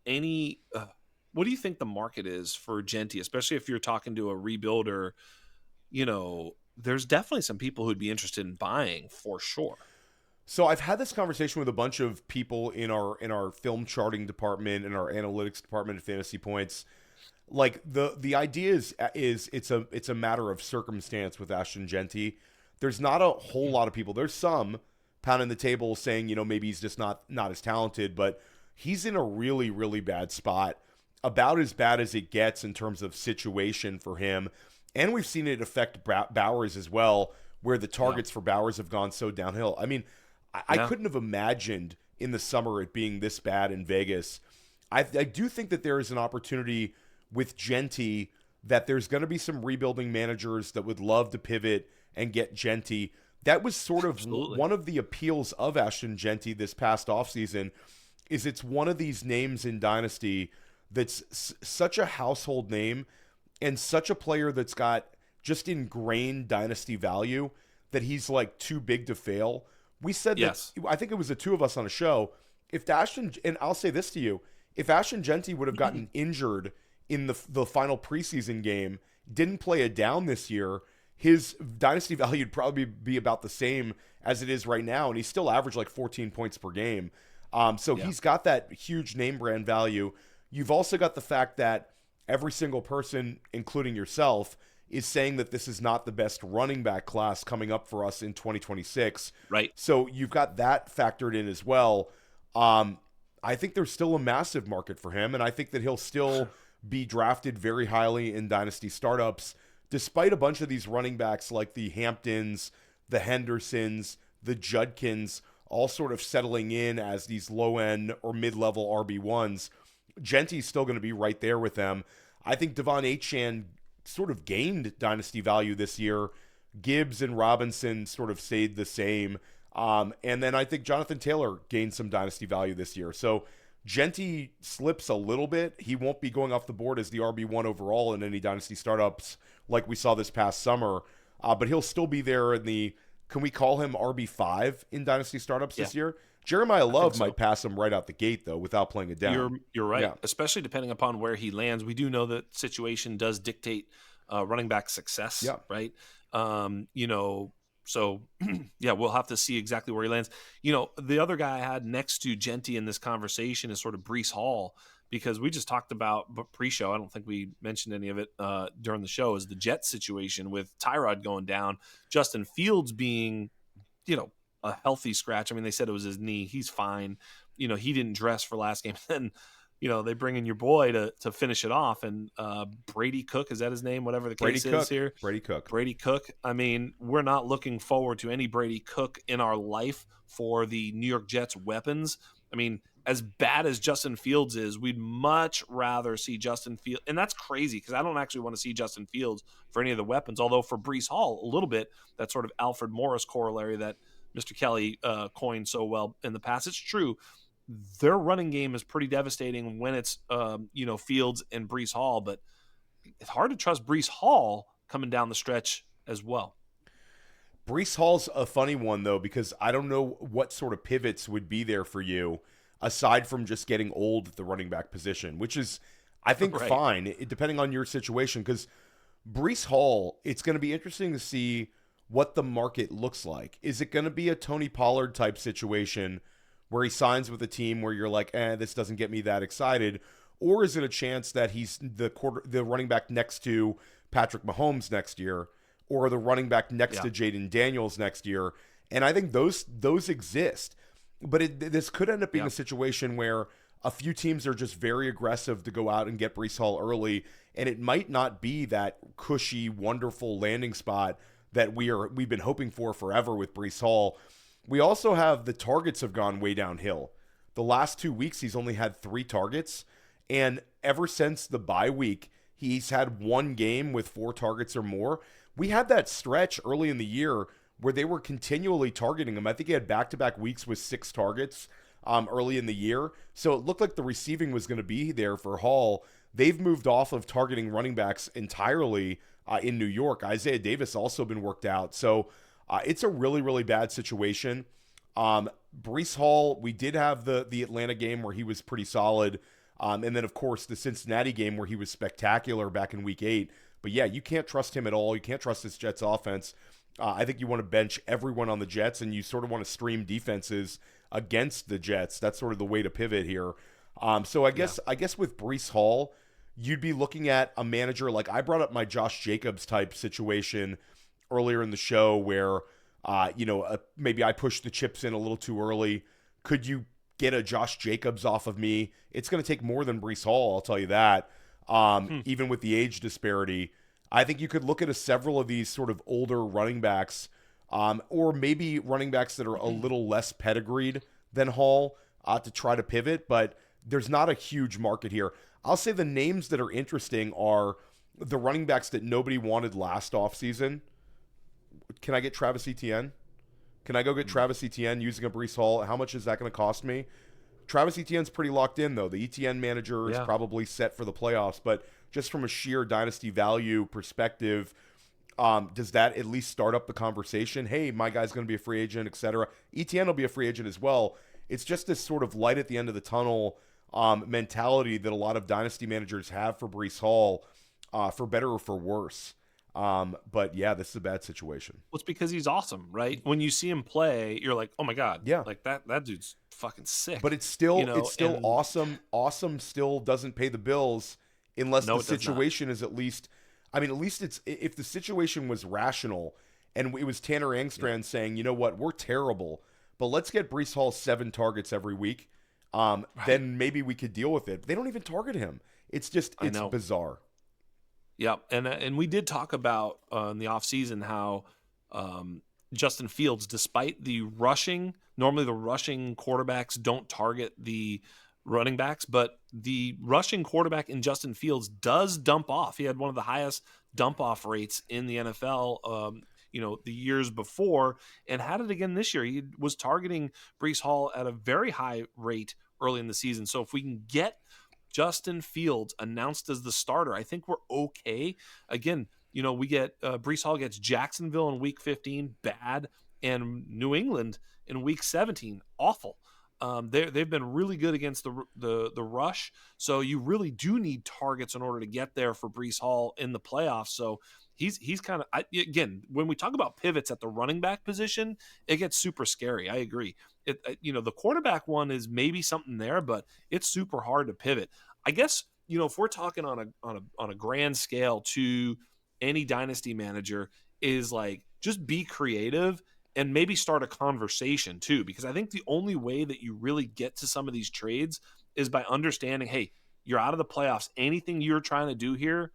any what do you think the market is for Genty, especially if you're talking to a rebuilder, there's definitely some people who'd be interested in buying for sure. So I've had this conversation with a bunch of people in our film charting department, in our analytics department at Fantasy Points. Like the idea is it's a matter of circumstance with Ashton Genty. There's not a whole lot of people. There's some pounding the table saying, maybe he's just not as talented, but he's in a really, really bad spot. About as bad as it gets in terms of situation for him. And we've seen it affect Bowers as well, where the targets for Bowers have gone so downhill. I mean, I couldn't have imagined in the summer it being this bad in Vegas. I do think that there is an opportunity with Genty that there's going to be some rebuilding managers that would love to pivot and get Genty. That was sort of one of the appeals of Ashton Genty this past offseason, is it's one of these names in Dynasty that's such a household name and such a player that's got just ingrained Dynasty value that he's like too big to fail. We said that, I think it was the two of us on a show, if Ashton, and I'll say this to you, if Ashton Genty would have gotten injured in the final preseason game, didn't play a down this year, his Dynasty value would probably be about the same as it is right now, and he still averaged like 14 points per game. So he's got that huge name brand value. You've also got the fact that every single person, including yourself, is saying that this is not the best running back class coming up for us in 2026. Right. So you've got that factored in as well. I think there's still a massive market for him, and I think that he'll still be drafted very highly in Dynasty startups, despite a bunch of these running backs like the Hamptons, the Hendersons, the Judkins, all sort of settling in as these low-end or mid-level RB1s. Genty's still going to be right there with them. I think Devon Achane sort of gained Dynasty value this year. Gibbs and Robinson sort of stayed the same. And then I think Jonathan Taylor gained some Dynasty value this year. So Genty slips a little bit. He won't be going off the board as the RB1 overall in any Dynasty startups like we saw this past summer. But he'll still be there in the, can we call him RB5 in Dynasty startups this year? Jeremiah Love might pass him right out the gate, though, without playing it down. You're right, especially depending upon where he lands. We do know that situation does dictate running back success, right? So, we'll have to see exactly where he lands. The other guy I had next to Genty in this conversation is sort of Breece Hall, because we just talked about pre-show. I don't think we mentioned any of it during the show, is the Jets situation with Tyrod going down, Justin Fields being, a healthy scratch. I mean, they said it was his knee. He's fine. He didn't dress for last game. Then, they bring in your boy to finish it off. And Brady Cook, is that his name? Whatever the case is here. Brady Cook. I mean, we're not looking forward to any Brady Cook in our life for the New York Jets weapons. I mean, as bad as Justin Fields is, we'd much rather see Justin Fields. And that's crazy, because I don't actually want to see Justin Fields for any of the weapons. Although for Breece Hall, a little bit, that sort of Alfred Morris corollary that Mr. Kelly coined so well in the past. It's true. Their running game is pretty devastating when it's, Fields and Breece Hall, but it's hard to trust Breece Hall coming down the stretch as well. Breece Hall's a funny one, though, because I don't know what sort of pivots would be there for you aside from just getting old at the running back position, which is, I think, fine, depending on your situation, because Breece Hall, it's going to be interesting to see what the market looks like. Is it going to be a Tony Pollard type situation where he signs with a team where you're like, this doesn't get me that excited? Or is it a chance that he's the running back next to Patrick Mahomes next year, or the running back next to Jaden Daniels next year? And I think those exist. But this could end up being a situation where a few teams are just very aggressive to go out and get Breece Hall early, and it might not be that cushy, wonderful landing spot that we've been hoping for forever with Breece Hall. We also have the targets have gone way downhill. The last 2 weeks, he's only had 3 targets. And ever since the bye week, he's had one game with 4 targets or more. We had that stretch early in the year where they were continually targeting him. I think he had back-to-back weeks with 6 targets early in the year. So it looked like the receiving was going to be there for Hall. They've moved off of targeting running backs entirely in New York. Isaiah Davis also been worked out. So it's a really, really bad situation. Breece Hall, we did have the Atlanta game where he was pretty solid. And then, of course, the Cincinnati game where he was spectacular back in week 8. But yeah, you can't trust him at all. You can't trust this Jets offense. I think you want to bench everyone on the Jets, and you sort of want to stream defenses against the Jets. That's sort of the way to pivot here. So I guess with Breece Hall, you'd be looking at a manager like I brought up my Josh Jacobs type situation earlier in the show where maybe I pushed the chips in a little too early. Could you get a Josh Jacobs off of me? It's going to take more than Breece Hall, I'll tell you that. Even with the age disparity, I think you could look at several of these sort of older running backs, or maybe running backs that are a little less pedigreed than Hall to try to pivot, but there's not a huge market here. I'll say the names that are interesting are the running backs that nobody wanted last offseason. Can I get Travis Etienne? Can I go get Travis Etienne using a Breece Hall? How much is that going to cost me? Travis Etienne's pretty locked in, though. The Etienne manager is probably set for the playoffs, but just from a sheer dynasty value perspective, does that at least start up the conversation? Hey, my guy's going to be a free agent, etc. Etienne will be a free agent as well. It's just this sort of light at the end of the tunnel mentality that a lot of dynasty managers have for Breece Hall, for better or for worse. But yeah, this is a bad situation. Well, it's because he's awesome, right? When you see him play, you're like, oh my God. Yeah. Like that dude's fucking sick. But it's still awesome. Awesome still doesn't pay the bills unless the situation is at least it's, if the situation was rational and it was Tanner Angstrand saying, you know what, we're terrible, but let's get Breece Hall 7 targets every week. Then maybe we could deal with it. They don't even target him. It's bizarre. Yeah, and we did talk about in the offseason how Justin Fields, despite the rushing, normally the rushing quarterbacks don't target the running backs, but the rushing quarterback in Justin Fields does dump off. He had one of the highest dump off rates in the NFL the years before, and had it again this year. He was targeting Breece Hall at a very high rate early in the season. So if we can get Justin Fields announced as the starter, I think we're okay. Again, we get Breece Hall gets Jacksonville in week 15, bad, and New England in week 17, awful. They've been really good against the rush, so you really do need targets in order to get there for Breece Hall in the playoffs. So he's kind of, again, when we talk about pivots at the running back position, it gets super scary. I agree. The quarterback one is maybe something there, but it's super hard to pivot. I guess if we're talking on a grand scale to any dynasty manager, is like just be creative and maybe start a conversation too, because I think the only way that you really get to some of these trades is by understanding, hey, you're out of the playoffs. Anything you're trying to do here,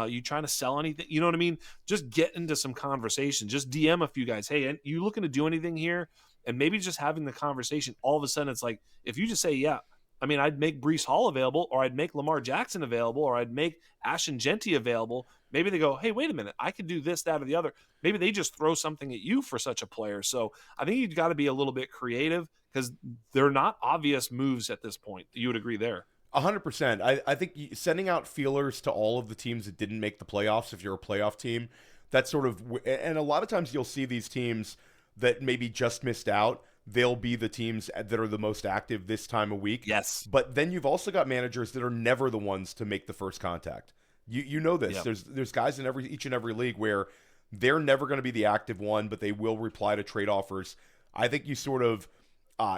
you trying to sell anything, you know what I mean? Just get into some conversation. Just DM a few guys. Hey, you looking to do anything here? And maybe just having the conversation. All of a sudden, it's like, if you just say, yeah, I mean, I'd make Breece Hall available, or I'd make Lamar Jackson available, or I'd make Ashton Genty available. Maybe they go, hey, wait a minute, I could do this, that, or the other. Maybe they just throw something at you for such a player. So I think you've got to be a little bit creative, because they're not obvious moves at this point. You would agree there? 100%. I think sending out feelers to all of the teams that didn't make the playoffs, if you're a playoff team, that's sort of, and a lot of times you'll see these teams that maybe just missed out, they'll be the teams that are the most active this time of week. Yes. But then you've also got managers that are never the ones to make the first contact. You know this. Yep. There's guys in each and every league where they're never going to be the active one, but they will reply to trade offers. I think you sort of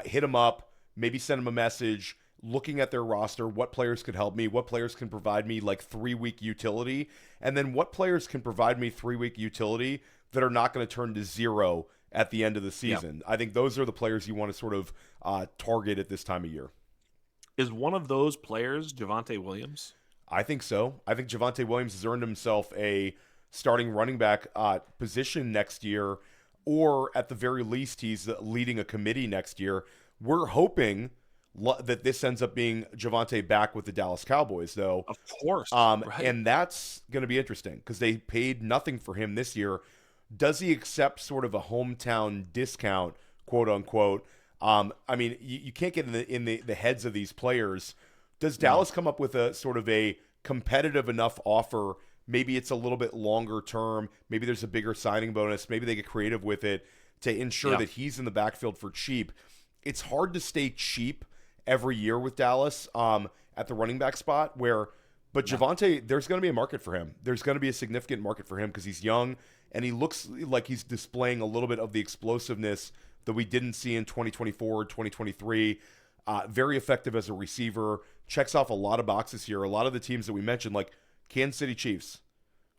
hit them up, maybe send them a message, looking at their roster, what players could help me, what players can provide me like 3-week utility, and then what players can provide me 3-week utility that are not going to turn to 0 at the end of the season. Yep. I think those are the players you want to sort of target at this time of year. Is one of those players Javonte Williams? I think so. I think Javonte Williams has earned himself a starting running back position next year, or at the very least, he's leading a committee next year. We're hoping that this ends up being Javonte back with the Dallas Cowboys, though. Of course. Right. And that's going to be interesting because they paid nothing for him this year. Does he accept sort of a hometown discount, quote unquote? I mean, you can't get in the heads of these players. Does Dallas come up with a sort of a competitive enough offer? Maybe it's a little bit longer term. Maybe there's a bigger signing bonus. Maybe they get creative with it to ensure that he's in the backfield for cheap. It's hard to stay cheap every year with Dallas at the running back spot, where But Yeah. Javonte, there's going to be a market for him. There's going to be a significant market for him because he's young and he looks like he's displaying a little bit of the explosiveness that we didn't see in 2024, 2023. Very effective as a receiver. Checks off a lot of boxes here. A lot of the teams that we mentioned, like Kansas City Chiefs,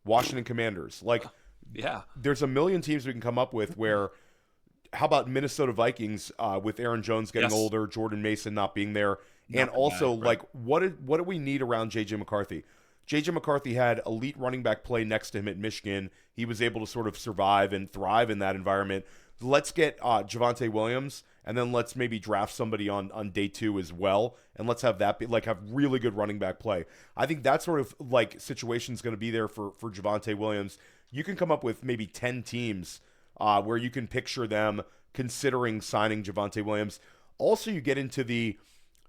Washington Commanders. Like, Yeah. there's a million teams we can come up with where. How about Minnesota Vikings with Aaron Jones getting Yes. older, Jordan Mason not being there, and Not the also guy, like right. what do we need around JJ McCarthy? JJ McCarthy had elite running back play next to him at Michigan. He was able to sort of survive and thrive in that environment. Let's get Javonte Williams, and then let's maybe draft somebody on day 2 as well, and let's have that be like have really good running back play. I think that sort of like situation is going to be there for Javonte Williams. You can come up with maybe 10 teams where you can picture them considering signing Javonte Williams. Also, you get into the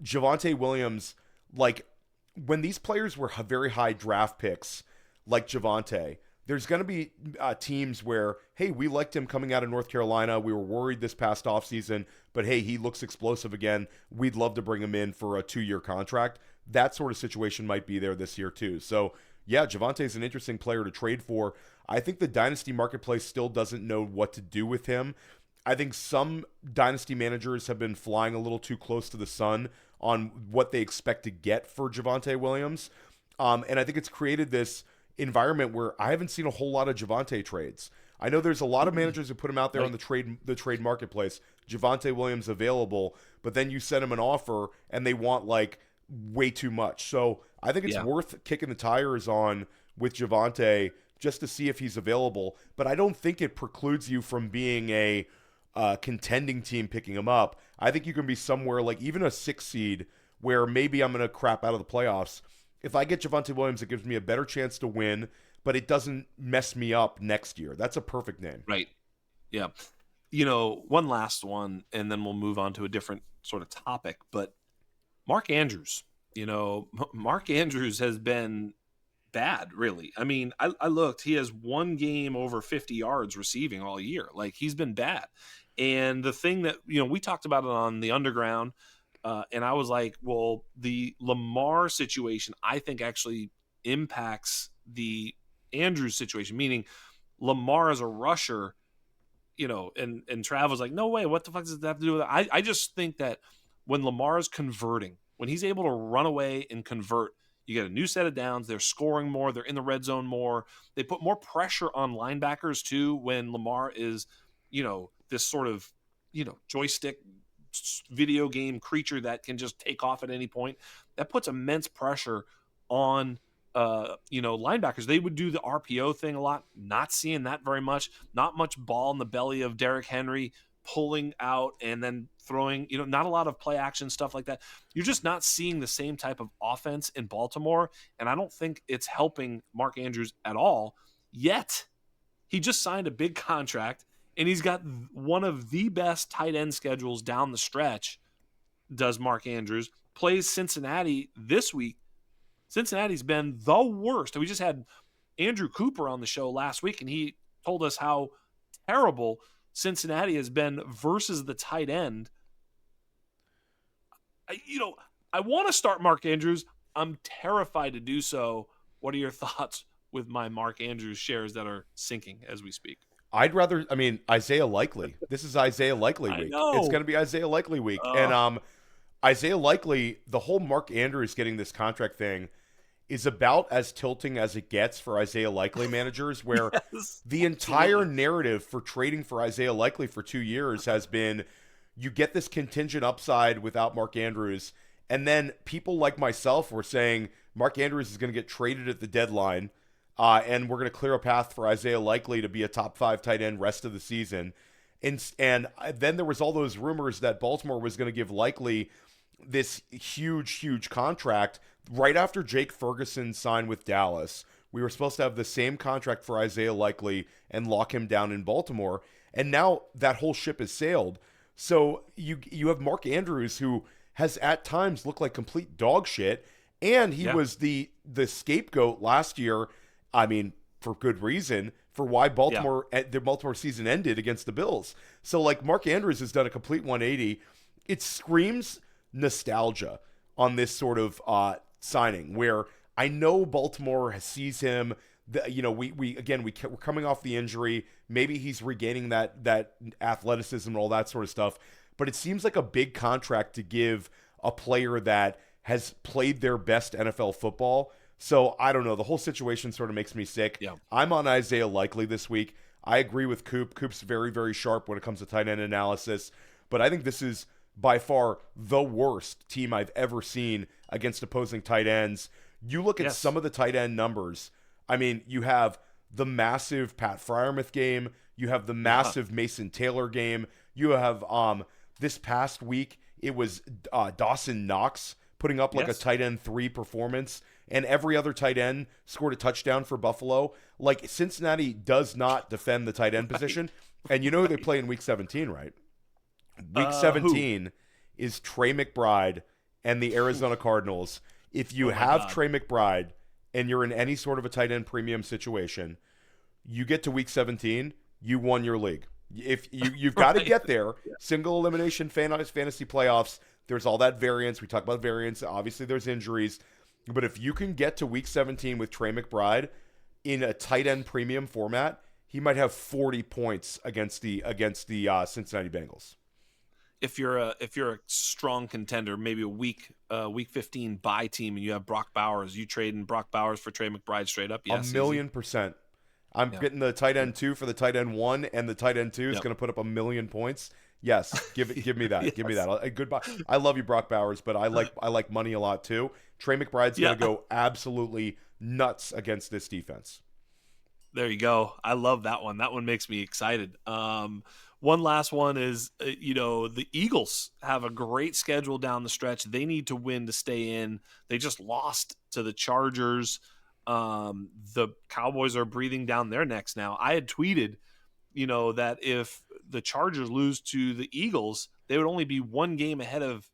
Javonte Williams, like when these players were very high draft picks, like Javonte, there's going to be teams where, hey, we liked him coming out of North Carolina. We were worried this past offseason, but hey, he looks explosive again. We'd love to bring him in for a 2-year contract. That sort of situation might be there this year too. So, yeah, Javonte is an interesting player to trade for. I think the Dynasty marketplace still doesn't know what to do with him. I think some Dynasty managers have been flying a little too close to the sun on what they expect to get for Javonte Williams. And I think it's created this environment where I haven't seen a whole lot of Javonte trades. I know there's a lot of managers who put him out there on the trade marketplace, Javonte Williams available, but then you send him an offer and they want like way too much. So I think it's Yeah. worth kicking the tires on with Javonte just to see if he's available. But I don't think it precludes you from being a contending team picking him up. I think you can be somewhere like even a 6 seed where maybe I'm going to crap out of the playoffs. If I get Javonte Williams, it gives me a better chance to win, but it doesn't mess me up next year. That's a perfect name. Right. Yeah. One last one, and then we'll move on to a different sort of topic. But Mark Andrews, Mark Andrews has been bad, really. I mean, I looked, he has one game over 50 yards receiving all year. Like, he's been bad. And the thing that, we talked about it on the Underground, and I was like, well, the Lamar situation, I think actually impacts the Andrews situation, meaning Lamar as a rusher, and Trav was like, no way, what the fuck does that have to do with it? I just think that when Lamar's converting, when he's able to run away and convert, you get a new set of downs. They're scoring more. They're in the red zone more. They put more pressure on linebackers too when Lamar is, this sort of, joystick video game creature that can just take off at any point. That puts immense pressure on linebackers. They would do the RPO thing a lot, not seeing that very much. Not much ball in the belly of Derrick Henry pulling out and then throwing, not a lot of play action stuff like that. You're just not seeing the same type of offense in Baltimore, and I don't think it's helping Mark Andrews at all. Yet, he just signed a big contract, and he's got one of the best tight end schedules down the stretch, does Mark Andrews. Plays Cincinnati this week. Cincinnati's been the worst. We just had Andrew Cooper on the show last week, and he told us how terrible Cincinnati has been versus the tight end. I want to start Mark Andrews. I'm terrified to do so. What are your thoughts with my Mark Andrews shares that are sinking as we speak? Isaiah Likely. This is Isaiah Likely I week. know. It's going to be Isaiah Likely week. And Isaiah Likely, the whole Mark Andrews getting this contract thing is about as tilting as it gets for Isaiah Likely managers, where Yes, the entire narrative for trading for Isaiah Likely for 2 years has been you get this contingent upside without Mark Andrews, and then people like myself were saying Mark Andrews is going to get traded at the deadline, and we're going to clear a path for Isaiah Likely to be a top 5 tight end rest of the season. And then there was all those rumors that Baltimore was going to give Likely this huge contract right after Jake Ferguson signed with Dallas. We were supposed to have the same contract for Isaiah Likely and lock him down in Baltimore. And now that whole ship has sailed. So you have Mark Andrews, who has at times looked like complete dog shit. And he was the scapegoat last year. I mean, for good reason, for why the Baltimore season ended against the Bills. So like Mark Andrews has done a complete 180. It screams nostalgia on this sort of signing, where I know Baltimore sees him. We're coming off the injury. Maybe he's regaining that athleticism and all that sort of stuff. But it seems like a big contract to give a player that has played their best NFL football. So I don't know. The whole situation sort of makes me sick. Yeah. I'm on Isaiah Likely this week. I agree with Coop. Coop's very, very sharp when it comes to tight end analysis. But I think this is by far the worst team I've ever seen against opposing tight ends. You look at some of the tight end numbers. I mean, you have the massive Pat Freiermuth game. You have the massive Mason Taylor game. You have this past week, it was Dawson Knox putting up like a tight end 3 performance, and every other tight end scored a touchdown for Buffalo. Like, Cincinnati does not defend the tight end position. And you know who they play in Week 17, right? Week 17 is Trey McBride and the Arizona Cardinals. If you have Trey McBride and you're in any sort of a tight end premium situation, you get to Week 17, you won your league. If you've got to get there, single elimination fantasy playoffs, there's all that variance. We talk about variance. Obviously, there's injuries. But if you can get to Week 17 with Trey McBride in a tight end premium format, he might have 40 points against the Cincinnati Bengals. If you're a strong contender, maybe a week 15 bye team, and you have Brock Bowers, you trading Brock Bowers for Trey McBride straight up? Yes, 1,000,000%. I'm getting the tight end 2 for the tight end 1, and the tight end 2 is going to put up 1,000,000 points. Yes, give me that. Give me that. Goodbye. I love you, Brock Bowers, but I like money a lot too. Trey McBride's going to go absolutely nuts against this defense. There you go. I love that one. That one makes me excited. One last one is, the Eagles have a great schedule down the stretch. They need to win to stay in. They just lost to the Chargers. The Cowboys are breathing down their necks now. I had tweeted, that if the Chargers lose to the Eagles, they would only be one game ahead of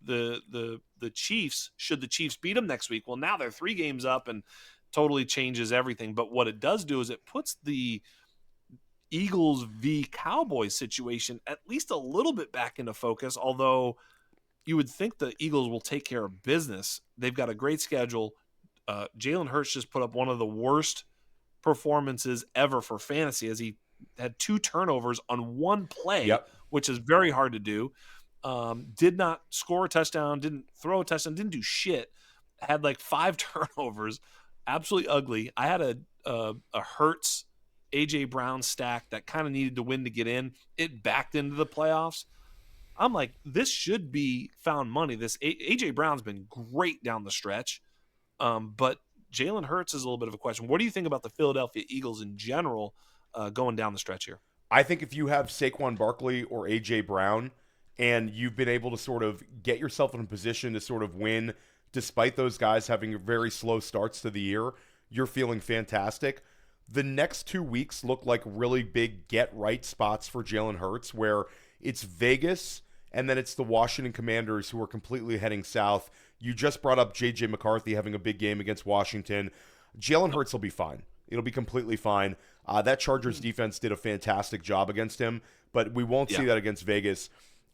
the Chiefs should the Chiefs beat them next week. Well, now they're 3 games up and totally changes everything. But what it does do is it puts the Eagles v Cowboys situation at least a little bit back into focus, although you would think the Eagles will take care of business. They've got a great schedule. Jalen Hurts just put up one of the worst performances ever for fantasy, as he had 2 turnovers on 1 play, which is very hard to do. Did not score a touchdown, didn't throw a touchdown, didn't do shit. Had like 5 turnovers, absolutely ugly. I had a Hurts AJ Brown stack that kind of needed to win to get in. It backed into the playoffs. I'm like, this should be found money. This AJ Brown's been great down the stretch, but Jalen Hurts is a little bit of a question. What do you think about the Philadelphia Eagles in general going down the stretch here? I think if you have Saquon Barkley or AJ Brown and you've been able to sort of get yourself in a position to sort of win despite those guys having very slow starts to the year, you're feeling fantastic. The next 2 weeks look like really big get-right spots for Jalen Hurts, where it's Vegas and then it's the Washington Commanders who are completely heading south. You just brought up J.J. McCarthy having a big game against Washington. Jalen Hurts will be fine. It'll be completely fine. That Chargers defense did a fantastic job against him, but we won't see that against Vegas.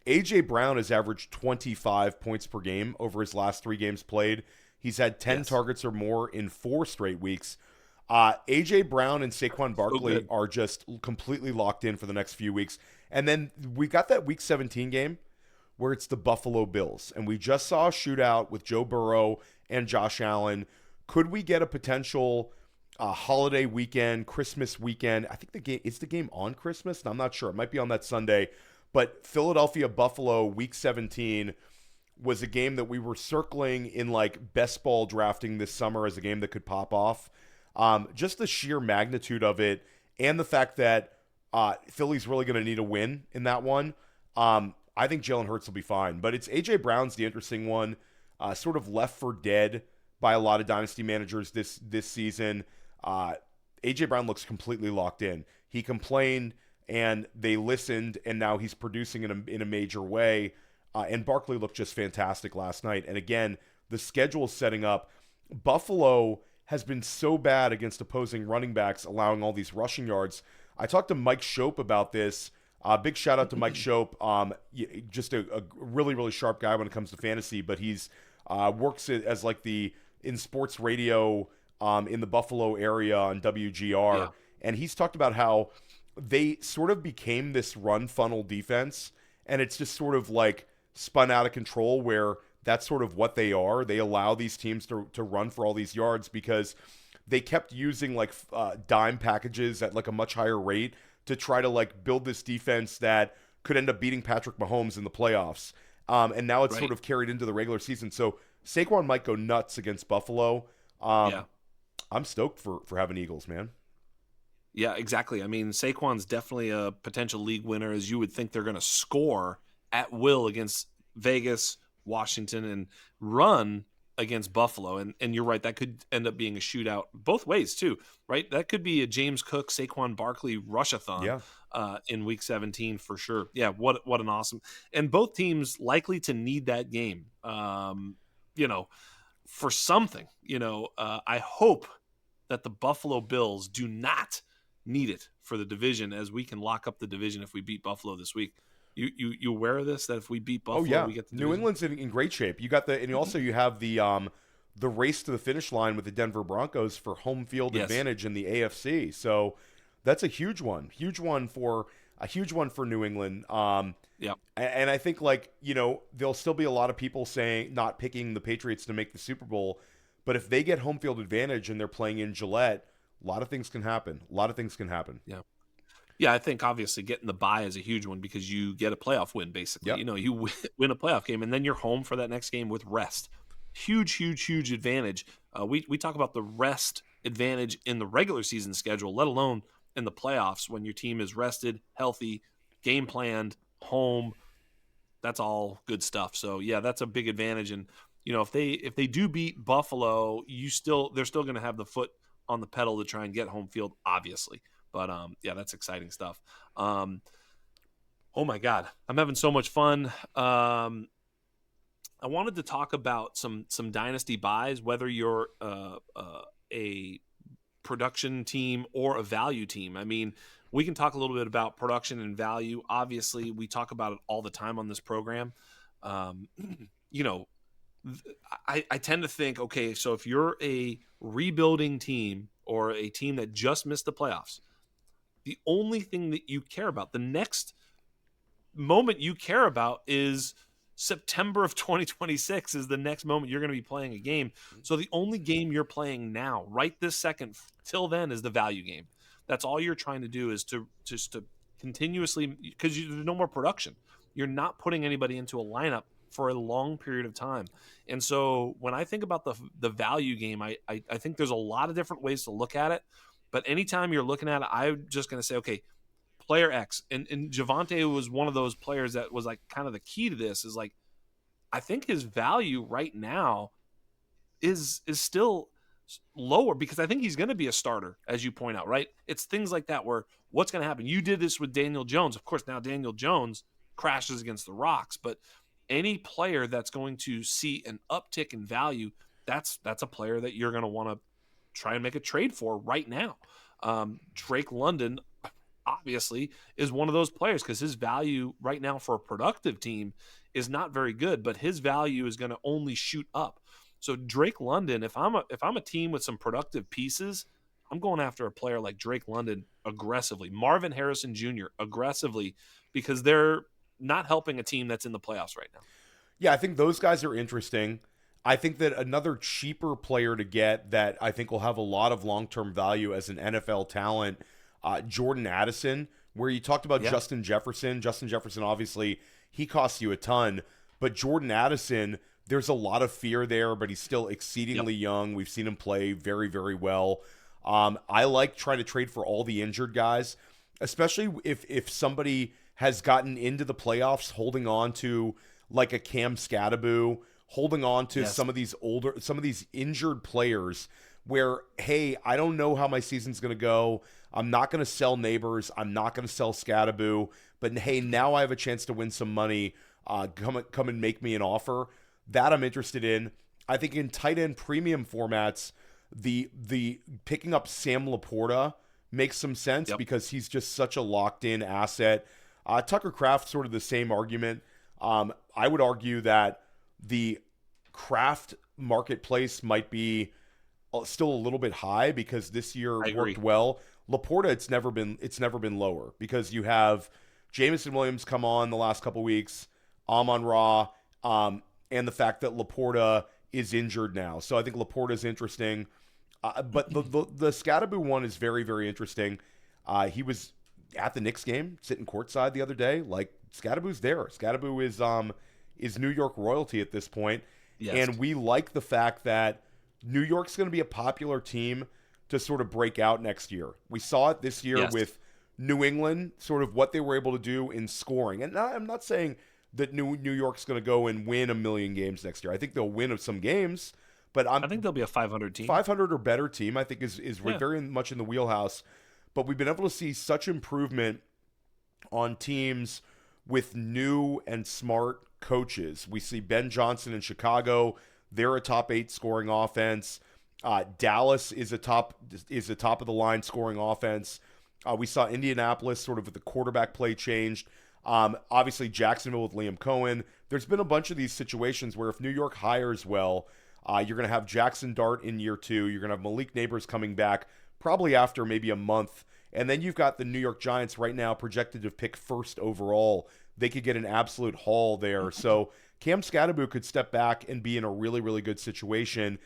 A.J. Brown has averaged 25 points per game over his last 3 games played. He's had 10 targets or more in 4 straight weeks. A.J. Brown and Saquon Barkley are just completely locked in for the next few weeks. And then we got that Week 17 game where it's the Buffalo Bills. And we just saw a shootout with Joe Burrow and Josh Allen. Could we get a potential holiday weekend, Christmas weekend? I think the game on Christmas? I'm not sure. It might be on that Sunday. But Philadelphia-Buffalo Week 17 was a game that we were circling in like best ball drafting this summer as a game that could pop off. Just the sheer magnitude of it and the fact that Philly's really going to need a win in that one. I think Jalen Hurts will be fine. But it's A.J. Brown's the interesting one, sort of left for dead by a lot of dynasty managers this season. A.J. Brown looks completely locked in. He complained and they listened, and now he's producing in a major way. And Barkley looked just fantastic last night. And again, the schedule is setting up. Buffalo has been so bad against opposing running backs, allowing all these rushing yards. I talked to Mike Shope about this. Big shout out to Mike Shope. Just a really, really sharp guy when it comes to fantasy, but he's works as like the in sports radio in the Buffalo area on WGR, Yeah. and he's talked about how they sort of became this run funnel defense, and it's just sort of like spun out of control where that's sort of what they are. They allow these teams to run for all these yards because they kept using like dime packages at like a much higher rate to try to like build this defense that could end up beating Patrick Mahomes in the playoffs. And now it's Right. sort of carried into the regular season. So Saquon might go nuts against Buffalo. Yeah. I'm stoked for having Eagles, man. Yeah, exactly. I mean, Saquon's definitely a potential league winner, as you would think they're going to score at will against Vegas, Washington, and run against Buffalo. And you're right, that could end up being a shootout both ways too, right? That could be a James Cook, Saquon Barkley rushathon Yeah. in Week 17 for sure. Yeah, what an awesome, and both teams likely to need that game. You know, for something. I hope that the Buffalo Bills do not need it for the division, as we can lock up the division if we beat Buffalo this week. You aware of this? That if we beat Buffalo, Oh yeah, we get the New division? England's in great shape. You got and you also you have the race to the finish line with the Denver Broncos for home field Yes. advantage in the AFC. So that's a huge one for New England. Yep. And I think there'll still be a lot of people saying not picking the Patriots to make the Super Bowl, but if they get home field advantage and they're playing in Gillette, a lot of things can happen. Yeah. Yeah, I think obviously getting the bye is a huge one because you get a playoff win, basically. Yep. You win a playoff game, and then you're home for that next game with rest. Huge, huge, huge advantage. We talk about the rest advantage in the regular season schedule, let alone in the playoffs when your team is rested, healthy, game planned, home. That's all good stuff. So yeah, that's a big advantage. And if they do beat Buffalo, they're still going to have the foot on the pedal to try and get home field, obviously. But yeah, that's exciting stuff. Oh my God, I'm having so much fun. I wanted to talk about some dynasty buys, whether you're a production team or a value team. I mean, we can talk a little bit about production and value. Obviously, we talk about it all the time on this program. You know, I tend to think, okay, so if you're a rebuilding team or a team that just missed the playoffs, the only thing that you care about, the next moment you care about is September of 2026 is the next moment you're going to be playing a game. So the only game you're playing now, right this second, till then, is the value game. That's all you're trying to do is to continuously, because there's no more production. You're not putting anybody into a lineup for a long period of time. And so when I think about the value game, I think there's a lot of different ways to look at it. But anytime you're looking at it, I'm just going to say, okay, player X. And Javonte was one of those players that was like kind of the key to this, is like, I think his value right now is still lower because I think he's going to be a starter, as you point out, right? It's things like that where what's going to happen? You did this with Daniel Jones. Of course, now Daniel Jones crashes against the rocks, but any player that's going to see an uptick in value, that's a player that you're going to want to try and make a trade for right now. Drake London obviously is one of those players because his value right now for a productive team is not very good, but his value is going to only shoot up. So Drake London, if I'm a team with some productive pieces, I'm going after a player like Drake London aggressively. Marvin Harrison Jr. aggressively, because they're not helping a team that's in the playoffs right now. Yeah, I think those guys are interesting. I think that another cheaper player to get that I think will have a lot of long-term value as an NFL talent, Jordan Addison, where you talked about Justin Jefferson. Justin Jefferson, obviously, he costs you a ton. But Jordan Addison, there's a lot of fear there, but he's still exceedingly young. We've seen him play very, very well. I like trying to trade for all the injured guys, especially if somebody has gotten into the playoffs holding on to like a Cam Scattaboo, holding on to some of these injured players where, hey, I don't know how my season's going to go. I'm not going to sell Neighbors. I'm not going to sell Scattaboo. But, hey, now I have a chance to win some money. Come and make me an offer. That I'm interested in. I think in tight end premium formats, the picking up Sam Laporta makes some sense because he's just such a locked-in asset. Tucker Kraft, sort of the same argument. I would argue that the craft marketplace might be still a little bit high because this year I worked agree. well. Laporta, it's never been lower because you have Jamison Williams come on the last couple weeks, Amon Ra, and the fact that Laporta is injured now. So I think Laporta is interesting. But the Scadaboo one is very, very interesting. He was at the Knicks game, sitting courtside the other day. Like Scadaboo's there. Scadaboo is New York royalty at this point, Yes. and we like the fact that New York's going to be a popular team to sort of break out next year. We saw it this year Yes. with New England, sort of what they were able to do in scoring. And I'm not saying that New York's going to go and win a million games next year. I think they'll win some games, but I think they'll be a 500 team. 500 or better team, I think, is Yeah. very much in the wheelhouse. But we've been able to see such improvement on teams with new and smart coaches. We see Ben Johnson in Chicago; they're a top 8 scoring offense. Dallas is a top of the line scoring offense. We saw Indianapolis sort of with the quarterback play changed. Obviously, Jacksonville with Liam Cohen. There's been a bunch of these situations where if New York hires well, you're going to have Jackson Dart in year 2. You're going to have Malik Neighbors coming back probably after maybe a month. And then you've got the New York Giants right now projected to pick first overall. They could get an absolute haul there. So Cam Scadaboo could step back and be in a really, really good situation.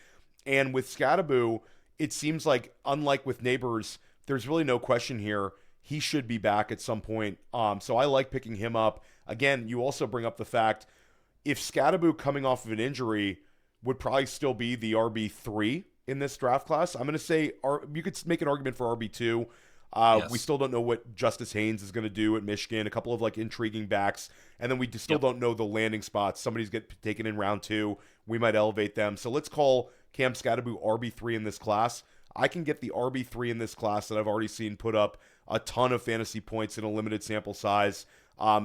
And with Scadaboo, it seems like, unlike with Neighbors, there's really no question here. He should be back at some point. So I like picking him up. Again, you also bring up the fact if Scadaboo coming off of an injury would probably still be the RB3 in this draft class. I'm going to say you could make an argument for RB2. Yes. We still don't know what Justice Haynes is going to do at Michigan. A couple of like intriguing backs, and then we still don't know the landing spots. Somebody's get taken in round 2. We might elevate them. So let's call Cam Scadaboo RB3 in this class. I can get the RB3 in this class that I've already seen put up a ton of fantasy points in a limited sample size.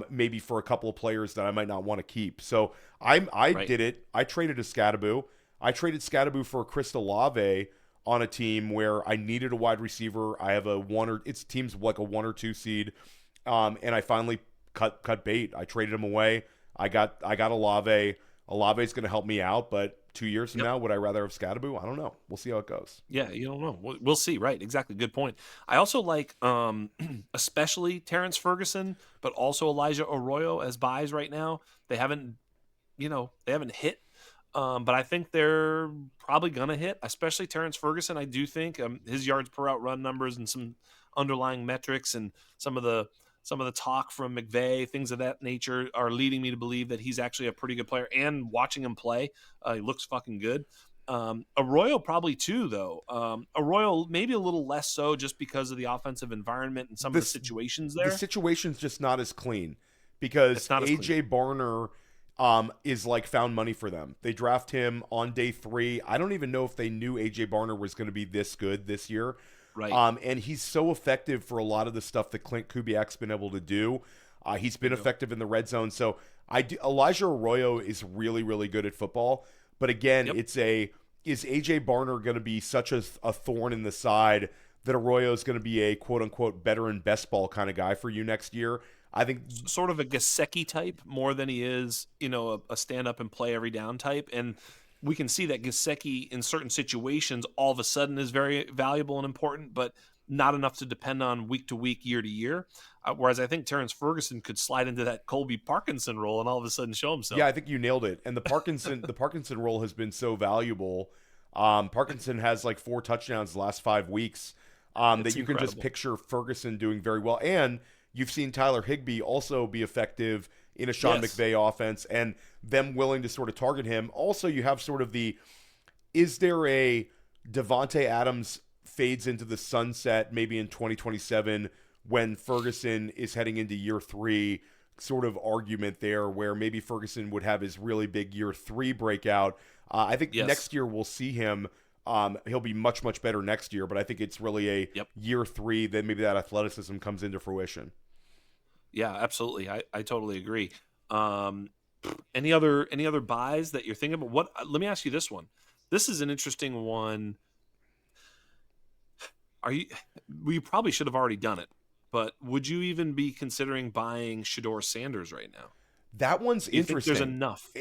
Maybe for a couple of players that I might not want to keep. So I did it. I traded a Scadaboo. I traded Scadaboo for Chris Olave on a team where I needed a wide receiver. I have it's teams like a 1 or 2 seed, and I finally cut bait. I traded him away. I got Olave. Olave's going to help me out, but 2 years from now, would I rather have Scadaboo? I don't know. We'll see how it goes. Yeah, you don't know. We'll see. Right. Exactly. Good point. I also like, especially Terrence Ferguson, but also Elijah Arroyo as buys right now. They haven't hit. But I think they're probably gonna hit, especially Terrence Ferguson. I do think his yards per out run numbers and some underlying metrics and some of the talk from McVay, things of that nature, are leading me to believe that he's actually a pretty good player. And watching him play, he looks fucking good. Arroyo probably too, though. Arroyo maybe a little less so just because of the offensive environment and some of the situations there. The situation's just not as clean because AJ Barner is like found money for them. They draft him on day 3. I don't even know if they knew AJ Barner was going to be this good this year. Right. And he's so effective for a lot of the stuff that Clint Kubiak's been able to do. He's been effective in the red zone. So Elijah Arroyo is really, really good at football. But again, is AJ Barner going to be such a thorn in the side that Arroyo is going to be a quote unquote better and best ball kind of guy for you next year? I think sort of a Gesicki type more than he is, a stand up and play every down type. And we can see that Gesicki in certain situations all of a sudden is very valuable and important, but not enough to depend on week to week, year to year. Whereas I think Terrence Ferguson could slide into that Colby Parkinson role and all of a sudden show himself. Yeah, I think you nailed it. And the Parkinson role has been so valuable. Parkinson has like 4 touchdowns the last 5 weeks that you can just picture Ferguson doing very well. And you've seen Tyler Higbee also be effective in a Sean McVay offense and them willing to sort of target him. Also, you have sort of is there a Devontae Adams fades into the sunset maybe in 2027 when Ferguson is heading into year 3 sort of argument there where maybe Ferguson would have his really big year 3 breakout. I think next year we'll see him. He'll be much, much better next year, but I think it's really a year 3 that maybe that athleticism comes into fruition. Yeah, absolutely. I totally agree. Any other buys that you're thinking about? Let me ask you this one. This is an interesting one. We probably should have already done it, but would you even be considering buying Shedeur Sanders right now? That one's Do you think there's interesting. enough?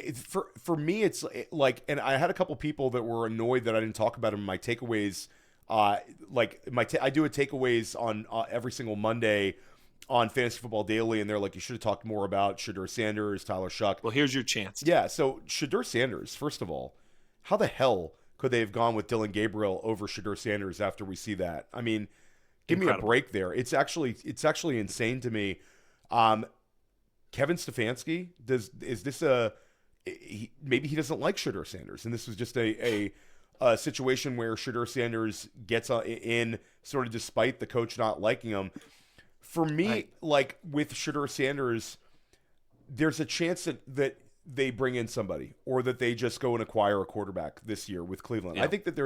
For me, it's like, and I had a couple people that were annoyed that I didn't talk about them in my takeaways. I do a takeaways on every single Monday on Fantasy Football Daily, and they're like, you should have talked more about Shadur Sanders, Tyler Shuck. Well, here's your chance. Yeah, so Shadur Sanders, first of all, how the hell could they have gone with Dylan Gabriel over Shadur Sanders after we see that? I mean, give Incredible. me a break there. It's actually insane to me. Kevin Stefanski, is this maybe he doesn't like Shadur Sanders, and this was just a situation where Shadur Sanders gets in sort of despite the coach not liking him. For me, like with Shadur Sanders, there's a chance that they bring in somebody, or that they just go and acquire a quarterback this year with Cleveland. Yeah. I think that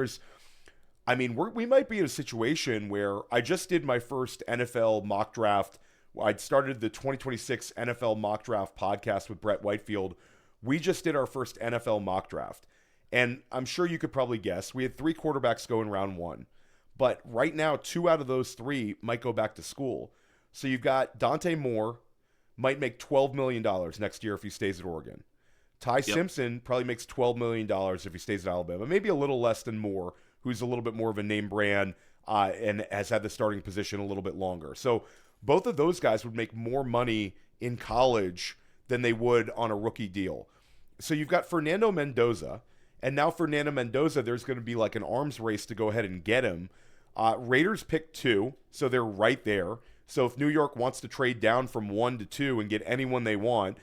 we might be in a situation where I just did my first NFL mock draft. I'd started the 2026 NFL mock draft podcast with Brett Whitefield. We just did our first NFL mock draft. And I'm sure you could probably guess, we had 3 quarterbacks go in round 1. But right now, 2 out of those 3 might go back to school. So you've got Dante Moore, might make $12 million next year if he stays at Oregon. Ty Simpson probably makes $12 million if he stays at Alabama. Maybe a little less than Moore, who's a little bit more of a name brand and has had the starting position a little bit longer. So both of those guys would make more money in college than they would on a rookie deal. So you've got Fernando Mendoza, and now Fernando Mendoza, there's going to be like an arms race to go ahead and get him. Raiders picked 2, so they're right there. So if New York wants to trade down from 1 to 2 and get anyone they want,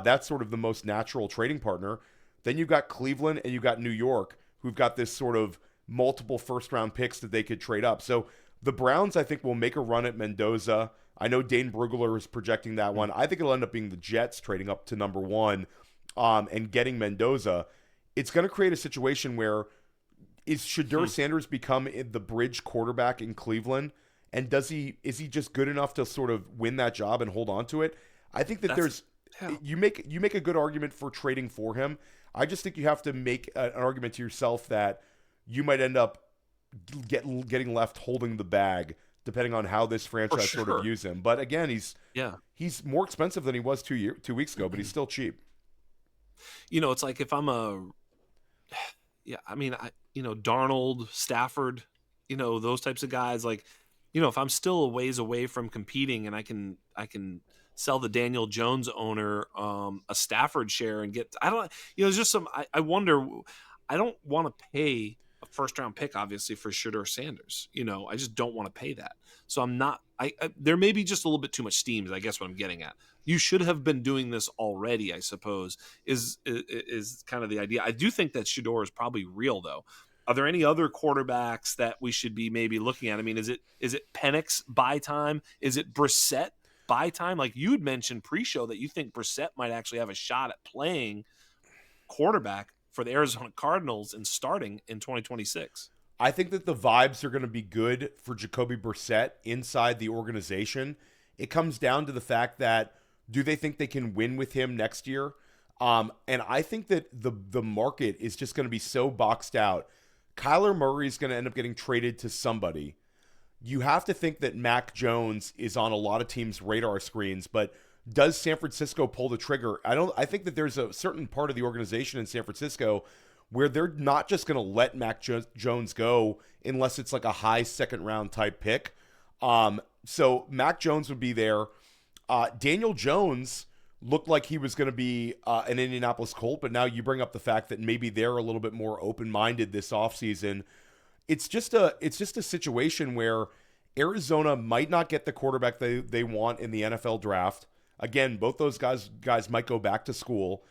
that's sort of the most natural trading partner. Then you've got Cleveland and you've got New York, who've got this sort of multiple first-round picks that they could trade up. So the Browns, I think, will make a run at Mendoza. I know Dane Brugler is projecting that one. I think it'll end up being the Jets trading up to number 1 and getting Mendoza. It's going to create a situation where is Shadur Sanders become the bridge quarterback in Cleveland? And is he just good enough to sort of win that job and hold on to it? I think that you make a good argument for trading for him. I just think you have to make an argument to yourself that you might end up getting left holding the bag depending on how this franchise sort of views him. But again, he's more expensive than he was 2 weeks ago, but he's still cheap. It's like if I'm Darnold, Stafford, those types of guys, like, if I'm still a ways away from competing and I can sell the Daniel Jones owner a Stafford share and get, there's just I wonder, I don't want to pay a first round pick, obviously, for Shadur Sanders. I just don't want to pay that. So I'm not, there may be just a little bit too much steam is I guess what I'm getting at. You should have been doing this already, I suppose, is kind of the idea. I do think that Shadur is probably real, though. Are there any other quarterbacks that we should be maybe looking at? I mean, is it Penix buy time? Is it Brissett buy time? Like you had mentioned pre-show that you think Brissett might actually have a shot at playing quarterback for the Arizona Cardinals and starting in 2026. I think that the vibes are going to be good for Jacoby Brissett inside the organization. It comes down to the fact that do they think they can win with him next year? And I think that the market is just going to be so boxed out. Kyler Murray is going to end up getting traded to somebody. You have to think that Mac Jones is on a lot of teams' radar screens, but does San Francisco pull the trigger? I think that there's a certain part of the organization in San Francisco where they're not just going to let Mac Jones go unless it's like a high second round type pick. So Mac Jones would be there. Daniel Jones looked like he was going to be an Indianapolis Colt, but now you bring up the fact that maybe they're a little bit more open-minded this offseason. It's just a situation where Arizona might not get the quarterback they want in the NFL draft. Again, both those guys might go back to school.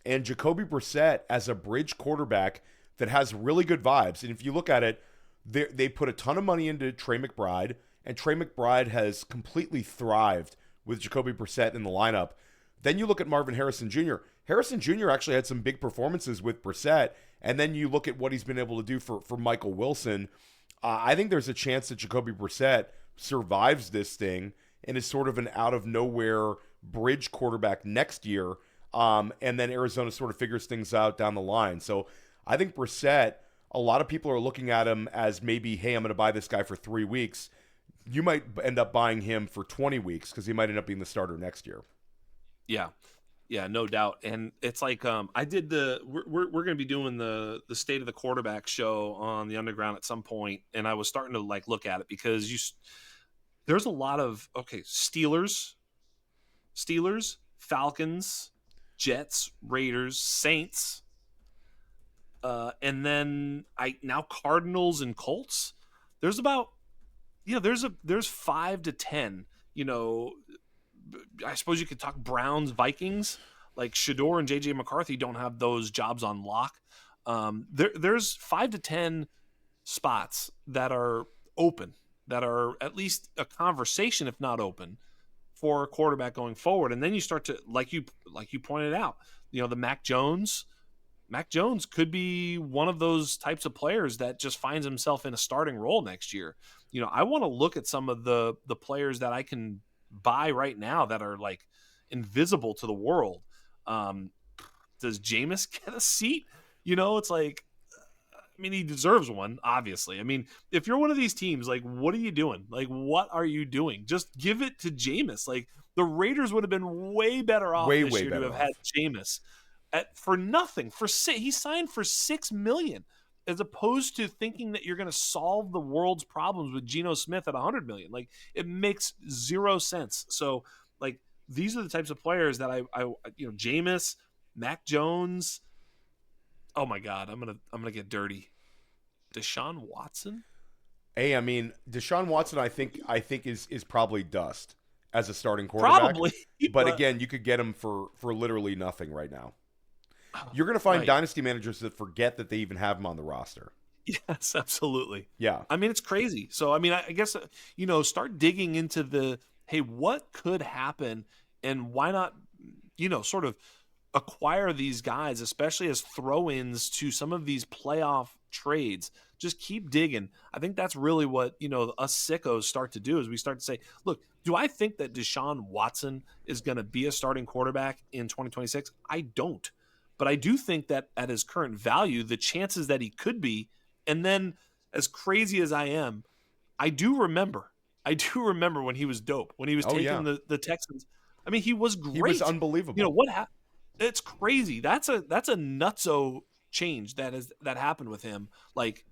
And Jacoby Brissett as a bridge quarterback that has really good vibes. And if you look at it, they put a ton of money into Trey McBride, and Trey McBride has completely thrived with Jacoby Brissett in the lineup. Then you look at Marvin Harrison Jr. Harrison Jr. actually had some big performances with Brissett, and then you look at what he's been able to do for Michael Wilson. I think there's a chance that Jacoby Brissett survives this thing and is sort of an out-of-nowhere bridge quarterback next year, and then Arizona sort of figures things out down the line. So I think Brissett, a lot of people are looking at him as maybe, hey, I'm going to buy this guy for 3 weeks. You might end up buying him for 20 weeks because he might end up being the starter next year. Yeah. Yeah, no doubt. And it's like I did we're going to be doing the state of the quarterback show on the Underground at some point, and I was starting to like look at it because there's a lot of Steelers, Falcons, Jets, Raiders, Saints, and then now Cardinals and Colts. There's about there's 5 to 10. I suppose you could talk Browns, Vikings. Like Shador and JJ McCarthy don't have those jobs on lock. There's 5 to 10 spots that are open, that are at least a conversation, if not open, for a quarterback going forward. And then you start to, like you pointed out, the Mac Jones. Mac Jones could be one of those types of players that just finds himself in a starting role next year. I want to look at some of the players that I can buy right now that are like invisible to the world. Does Jameis get a seat? It's like, I mean, he deserves one, obviously. I mean, if you're one of these teams, like, what are you doing? Like, what are you doing? Just give it to Jameis. Like, the Raiders would have been way better off this year to have had Jameis for nothing. He signed for $6 million, as opposed to thinking that you're going to solve the world's problems with Geno Smith at $100 million. Like, it makes zero sense. So, like, these are the types of players that I Jameis, Mac Jones. Oh my God, I'm gonna get dirty. Deshaun Watson. Hey, I mean, Deshaun Watson, I think is probably dust as a starting quarterback. Probably, but again, you could get him for literally nothing right now. You're gonna find dynasty managers that forget that they even have him on the roster. Yes, absolutely. Yeah, I mean, it's crazy. So, I mean, I guess start digging into hey, what could happen, and why not, sort of acquire these guys, especially as throw-ins to some of these playoff trades. Just keep digging. I think that's really what, us sickos start to do, is we start to say, look, do I think that Deshaun Watson is going to be a starting quarterback in 2026? I don't. But I do think that at his current value, the chances that he could be, and then as crazy as I am, I do remember when he was dope, when he was taking the Texans. I mean, he was great. He was unbelievable. What happened? It's crazy. That's a nutso change that happened with him. Like,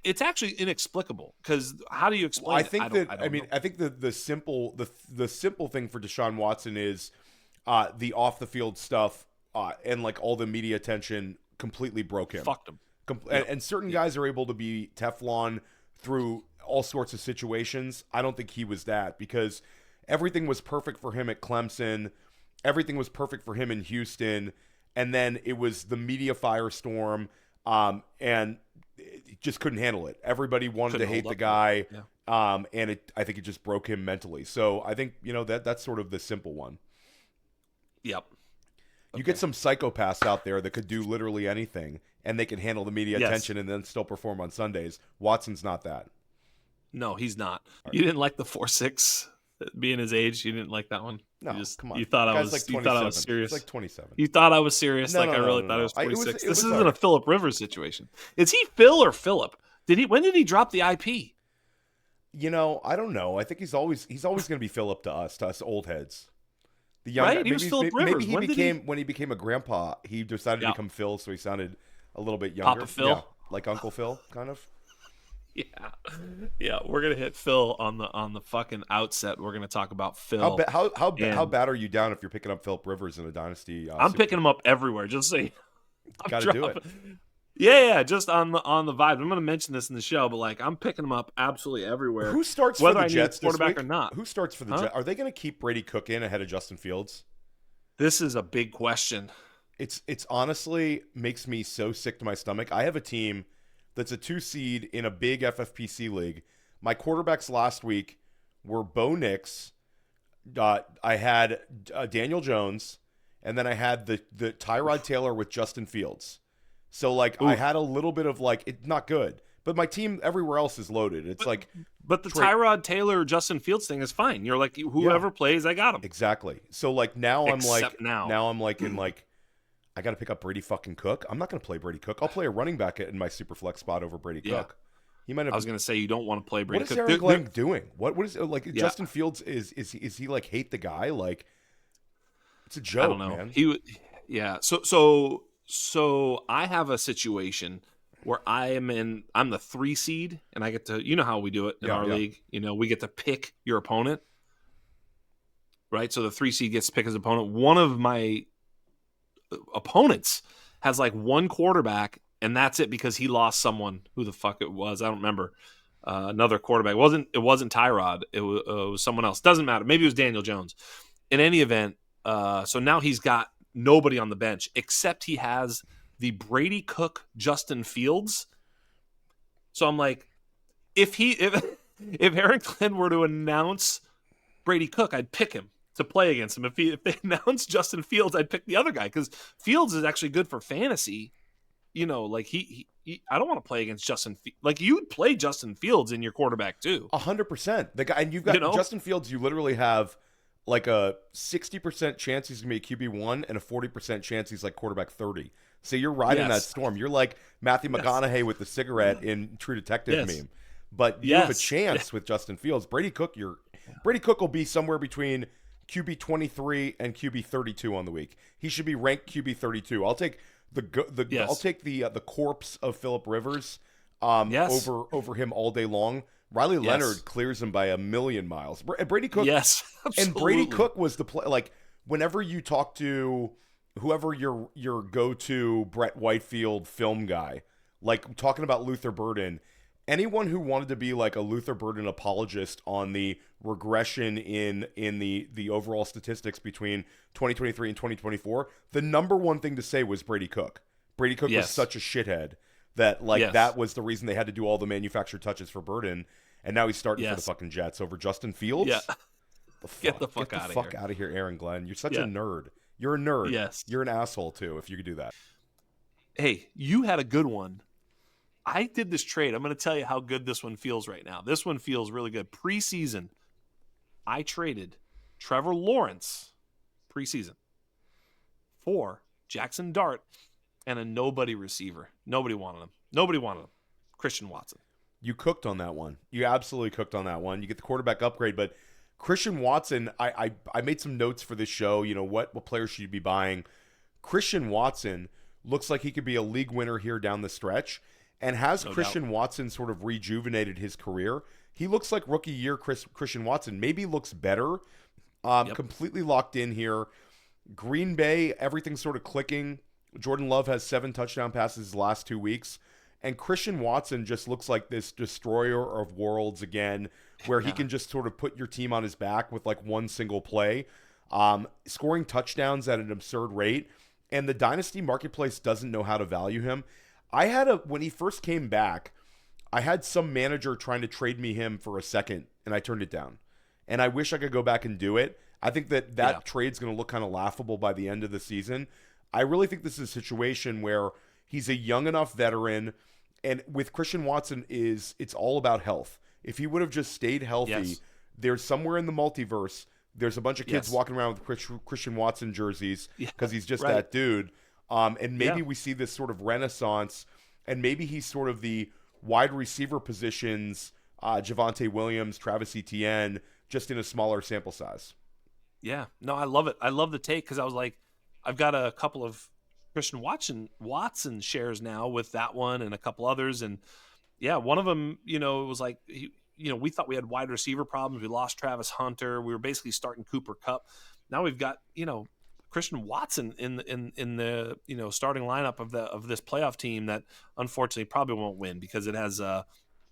it's actually inexplicable, because how do you explain it? I think the simple thing for Deshaun Watson is the off the field stuff and like all the media attention completely broke him. Fucked him. And certain guys are able to be Teflon through all sorts of situations. I don't think he was that, because everything was perfect for him at Clemson. Everything was perfect for him in Houston. And then it was the media firestorm, and it just couldn't handle it. Everybody wanted to hate the guy, and I think it just broke him mentally. So I think, that's sort of the simple one. Yep. You get some psychopaths out there that could do literally anything, and they can handle the media attention and then still perform on Sundays. Watson's not that. No, he's not. You didn't like the 4.6 being his age? You didn't like that one? No, come on. You thought I was serious. It's like 27. You thought I was serious. No, I really thought it was 46. This isn't right. a Phillip Rivers situation. Is he Phil or Phillip? When did he drop the IP? I don't know. I think he's always going to be Phillip to us old heads. The young right? He was Phillip Rivers. When he became a grandpa, he decided to become Phil, so he sounded a little bit younger. Papa Phil? Yeah, like Uncle Phil, kind of. Yeah. We're gonna hit Phil on the fucking outset. We're gonna talk about Phil. How bad are you down if you're picking up Phillip Rivers in a dynasty? I'm picking him up everywhere. Just say, got to do it. Yeah, just on the vibe. I'm gonna mention this in the show, but like, I'm picking him up absolutely everywhere. Who starts whether for the Jets I need a quarterback this week? or not? Who starts for the Jets? Are they gonna keep Brady Cook in ahead of Justin Fields? This is a big question. It's honestly makes me so sick to my stomach. I have a team that's a 2 seed in a big FFPC league. My quarterbacks last week were Bo Nix. I had Daniel Jones, and then I had the Tyrod Taylor with Justin Fields. So like, I had a little bit of like, it's not good, but my team everywhere else is loaded. It's but the Tyrod Taylor Justin Fields thing is fine. You're like, whoever plays, I got him. Exactly. So like now I'm like in I got to pick up Brady fucking Cook. I'm not going to play Brady Cook. I'll play a running back in my super flex spot over Brady Cook. He might have. I was going to say, you don't want to play Brady Cook. What is Aaron Glenn doing? What is like Justin Fields is he like hate the guy? Like, It's a I don't joke, know. man. Yeah. So I have a situation where I'm the 3 seed, and I get to, you know how we do it in Yeah, our yeah. league. We get to pick your opponent, right? So the 3 seed gets to pick his opponent. One of my opponents has like one quarterback, and that's it because he lost someone. Who the fuck it was? I don't remember. Another quarterback. It wasn't Tyrod. It was someone else. Doesn't matter. Maybe it was Daniel Jones. In any event, so now he's got nobody on the bench except he has the Brady Cook Justin Fields. So I'm like, if Aaron Glenn were to announce Brady Cook, I'd pick him to play against him. If they announced Justin Fields, I'd pick the other guy because Fields is actually good for fantasy. Like he I don't want to play against Justin. Like you would play Justin Fields in your quarterback too. 100%. The guy, and you've got Justin Fields. You literally have like a 60% chance he's gonna be a QB1 and a 40% chance he's like quarterback 30. So you're riding that storm. You're like Matthew McConaughey with the cigarette in True Detective meme. But you have a chance with Justin Fields. Brady Cook will be somewhere between QB 23 and QB 32 on the week. He should be ranked QB 32. I'll take the corpse of Phillip Rivers over him all day long. Riley Leonard clears him by a million miles. Brady Cook, absolutely. And Brady Cook was the play. Like whenever you talk to whoever your go-to Brett Whitefield film guy, like talking about Luther Burden, anyone who wanted to be like a Luther Burden apologist on the regression in the overall statistics between 2023 and 2024, the number one thing to say was Brady Cook. Brady Cook was such a shithead that that was the reason they had to do all the manufactured touches for Burden, and now he's starting for the fucking Jets over Justin Fields. Yeah. Get the fuck out of here, Aaron Glenn. You're such a nerd. You're a nerd. Yes. You're an asshole too if you could do that. Hey, you had a good one. I did this trade. I'm going to tell you how good this one feels right now. This one feels really good. Preseason, I traded Trevor Lawrence preseason for Jackson Dart and a nobody receiver. Nobody wanted him. Christian Watson. You cooked on that one. You absolutely cooked on that one. You get the quarterback upgrade, but Christian Watson, I made some notes for this show. What players should you be buying? Christian Watson looks like he could be a league winner here down the stretch. And has Christian Watson sort of rejuvenated his career? He looks like rookie year Christian Watson. Maybe looks better. Completely locked in here. Green Bay, everything's sort of clicking. Jordan Love has 7 touchdown passes the last 2 weeks. And Christian Watson just looks like this destroyer of worlds again, where he can just sort of put your team on his back with like one single play. Scoring touchdowns at an absurd rate. And the Dynasty marketplace doesn't know how to value him. When he first came back, I had some manager trying to trade me him for a second, and I turned it down. And I wish I could go back and do it. I think that trade's going to look kind of laughable by the end of the season. I really think this is a situation where he's a young enough veteran, and with Christian Watson it's all about health. If he would have just stayed healthy, there's somewhere in the multiverse, there's a bunch of kids walking around with Christian Watson jerseys because he's just that dude. And maybe we see this sort of renaissance, and maybe he's sort of the wide receiver positions, Javonte Williams, Travis Etienne, just in a smaller sample size. Yeah, no, I love it. I love the take because I was like, I've got a couple of Christian Watson shares now with that one and a couple others, and one of them, it was like we thought we had wide receiver problems. We lost Travis Hunter. We were basically starting Cooper Kupp. Now we've got Christian Watson in the starting lineup of this playoff team that unfortunately probably won't win because it has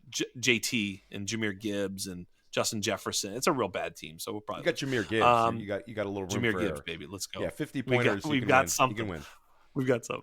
JT and Jahmyr Gibbs and Justin Jefferson. It's a real bad team, so we'll probably. You got Jahmyr Gibbs. You got a little room Jahmyr for Gibbs, error. baby. Let's go. Yeah, 50 pointers. We've got win. something. You can win. We've got some.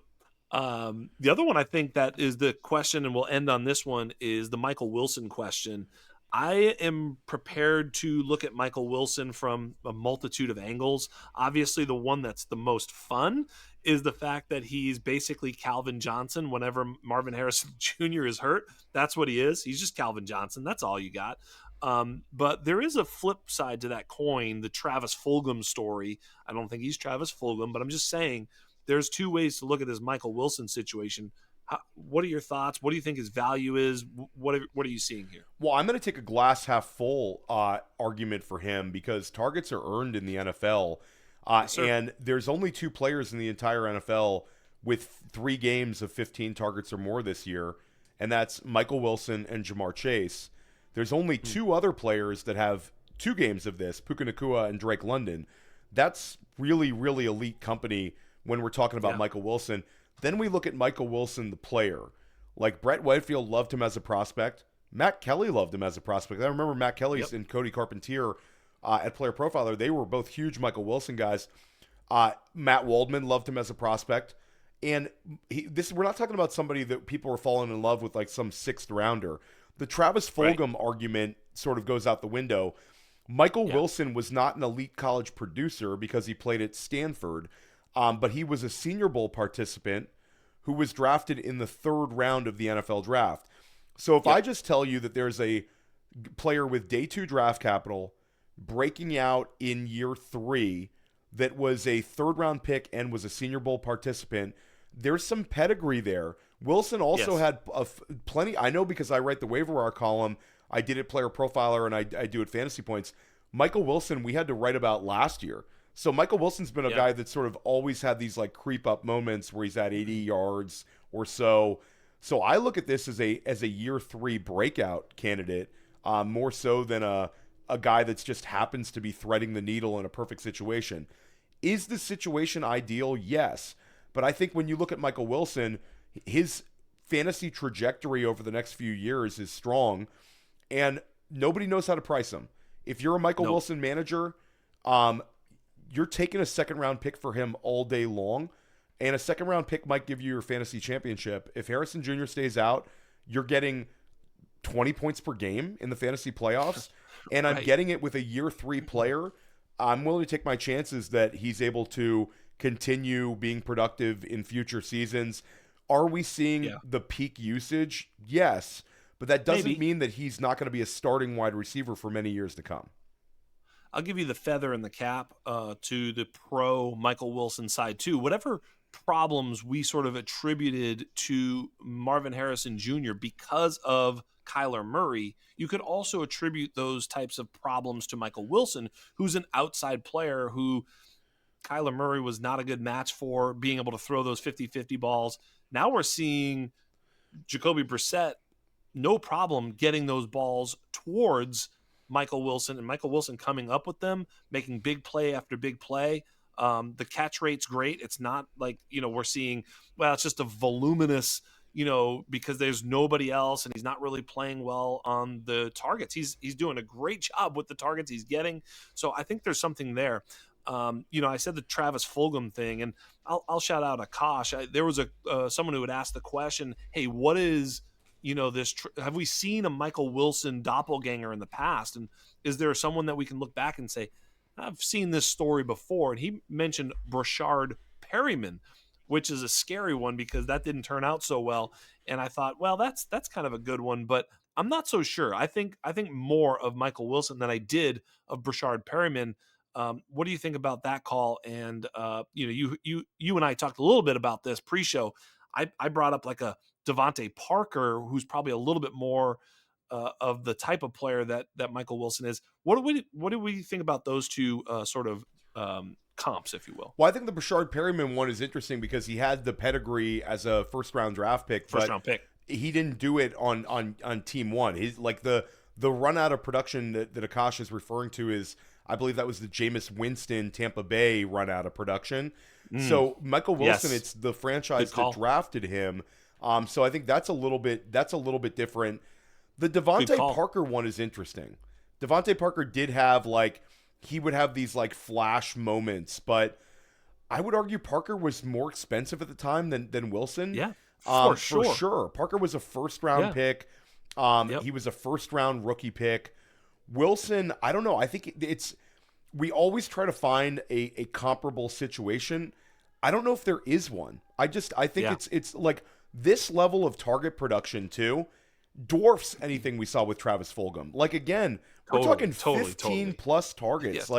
The other one I think that is the question, and we'll end on this one, is the Michael Wilson question. I am prepared to look at Michael Wilson from a multitude of angles. Obviously, the one that's the most fun is the fact that he's basically Calvin Johnson whenever Marvin Harrison Jr. is hurt. That's what he is. He's just Calvin Johnson. That's all you got. But there is a flip side to that coin, the Travis Fulgham story. I don't think he's Travis Fulgham, but I'm just saying there's 2 ways to look at this Michael Wilson situation. What are your thoughts? What do you think his value is? What are you seeing here? Well, I'm going to take a glass half full argument for him because targets are earned in the NFL. Yes, sir. And there's only 2 players in the entire NFL with 3 games of 15 targets or more this year, and that's Michael Wilson and Jamar Chase. There's only 2 other players that have 2 games of this, Puka Nacua and Drake London. That's really, really elite company when we're talking about Michael Wilson. Then we look at Michael Wilson, the player. Like, Brett Whitefield loved him as a prospect. Matt Kelly loved him as a prospect. I remember Matt Kelly's and Cody Carpentier at Player Profiler. They were both huge Michael Wilson guys. Matt Waldman loved him as a prospect. And we're not talking about somebody that people are falling in love with, like some 6th rounder. The Travis Fulgham argument sort of goes out the window. Michael Wilson was not an elite college producer because he played at Stanford, but he was a Senior Bowl participant who was drafted in the 3rd round of the NFL draft. So if I just tell you that there's a player with day 2 draft capital breaking out in year 3 that was a 3rd round pick and was a Senior Bowl participant, there's some pedigree there. Wilson also had plenty. I know because I write the waiver wire column. I did it Player Profiler, and I do it Fantasy Points. Michael Wilson, we had to write about last year. So Michael Wilson's been a guy that sort of always had these like creep up moments where he's at 80 yards or so. So I look at this as a year 3 breakout candidate, more so than a guy that's just happens to be threading the needle in a perfect situation. Is the situation ideal? Yes. But I think when you look at Michael Wilson, his fantasy trajectory over the next few years is strong, and nobody knows how to price him. If you're a Michael Wilson manager, you're taking a 2nd round pick for him all day long, and a 2nd round pick might give you your fantasy championship. If Harrison Jr. stays out, you're getting 20 points per game in the fantasy playoffs, and I'm getting it with a year 3 player. I'm willing to take my chances that he's able to continue being productive in future seasons. Are we seeing the peak usage? Yes, but that doesn't mean that he's not going to be a starting wide receiver for many years to come. I'll give you the feather in the cap to the pro Michael Wilson side too. Whatever problems we sort of attributed to Marvin Harrison Jr. because of Kyler Murray, you could also attribute those types of problems to Michael Wilson, who's an outside player who Kyler Murray was not a good match for, being able to throw those 50-50 balls. Now we're seeing Jacoby Brissett, no problem getting those balls towards Michael Wilson, and Michael Wilson coming up with them, making big play after big play. The catch rate's great. It's not like, we're seeing, well, it's just a voluminous, because there's nobody else and he's not really playing well on the targets. He's doing a great job with the targets he's getting. So I think there's something there. I said the Travis Fulgham thing, and I'll shout out Akash. There was someone who would ask the question, hey, what is, have we seen a Michael Wilson doppelganger in the past? And is there someone that we can look back and say, I've seen this story before? And he mentioned Brashard Perryman, which is a scary one because that didn't turn out so well. And I thought, well, that's kind of a good one, but I'm not so sure. I think more of Michael Wilson than I did of Brashard Perryman. What do you think about that call? And you and I talked a little bit about this pre-show. I brought up like a Devontae Parker, who's probably a little bit more of the type of player that Michael Wilson is. What do we think about those two sort of comps, if you will? Well, I think the Brashard Perryman one is interesting because he had the pedigree as a first round pick. He didn't do it on team one. He's like the run out of production that Akash is referring to is, I believe that was the Jameis Winston Tampa Bay run out of production. So Michael Wilson, it's the franchise that drafted him. So I think that's a little bit different. The Devontae Parker one is interesting. Devontae Parker did have he would have these flash moments, but I would argue Parker was more expensive at the time than Wilson. Yeah, for sure. Parker was a first round pick. He was a first round rookie pick. Wilson, I don't know. I think we always try to find a comparable situation. I don't know if there is one. I think it's like this level of target production too dwarfs anything we saw with Travis Fulgham. Again, we're talking 15 plus targets.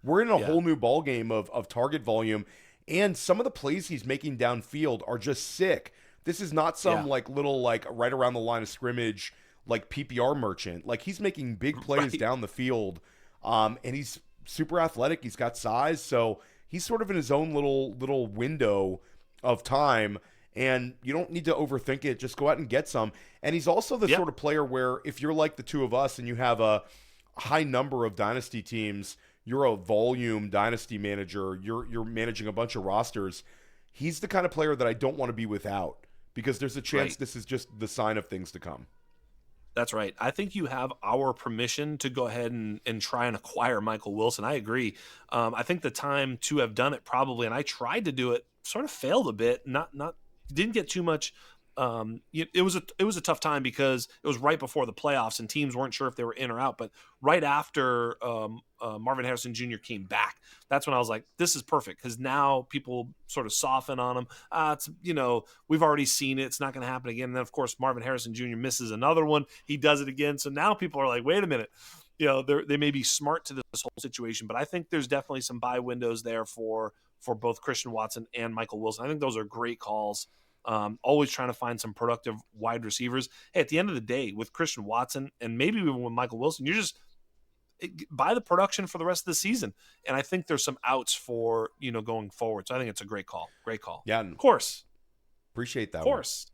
We're in a whole new ball game of target volume, and some of the plays he's making downfield are just sick. This is not some little right around the line of scrimmage PPR merchant. He's making big plays down the field, and he's super athletic. He's got size, so he's sort of in his own little window of time, and you don't need to overthink it. Just go out and get some. And he's also the sort of player where if you're like the two of us and you have a high number of dynasty teams, you're a volume dynasty manager, you're managing a bunch of rosters, he's the kind of player that I don't want to be without, because there's a chance this is just the sign of things to come. That's right. I think you have our permission to go ahead and try and acquire Michael Wilson. I agree. I think the time to have done it probably, and I tried to do it, sort of failed a bit. Didn't get too much. It was a tough time because it was right before the playoffs and teams weren't sure if they were in or out. But right after Marvin Harrison Jr. came back, that's when I was like, this is perfect, because now people sort of soften on him. We've already seen it. It's not going to happen again. And then, of course, Marvin Harrison Jr. misses another one. He does it again. So now people are like, wait a minute. They may be smart to this whole situation, but I think there's definitely some buy windows there for both Christian Watson and Michael Wilson. I think those are great calls. Always trying to find some productive wide receivers. Hey, at the end of the day, with Christian Watson and maybe even with Michael Wilson, you're just buy the production for the rest of the season. And I think there's some outs for, going forward. So I think it's a great call. Great call. Yeah. Of course. Appreciate that. Of course.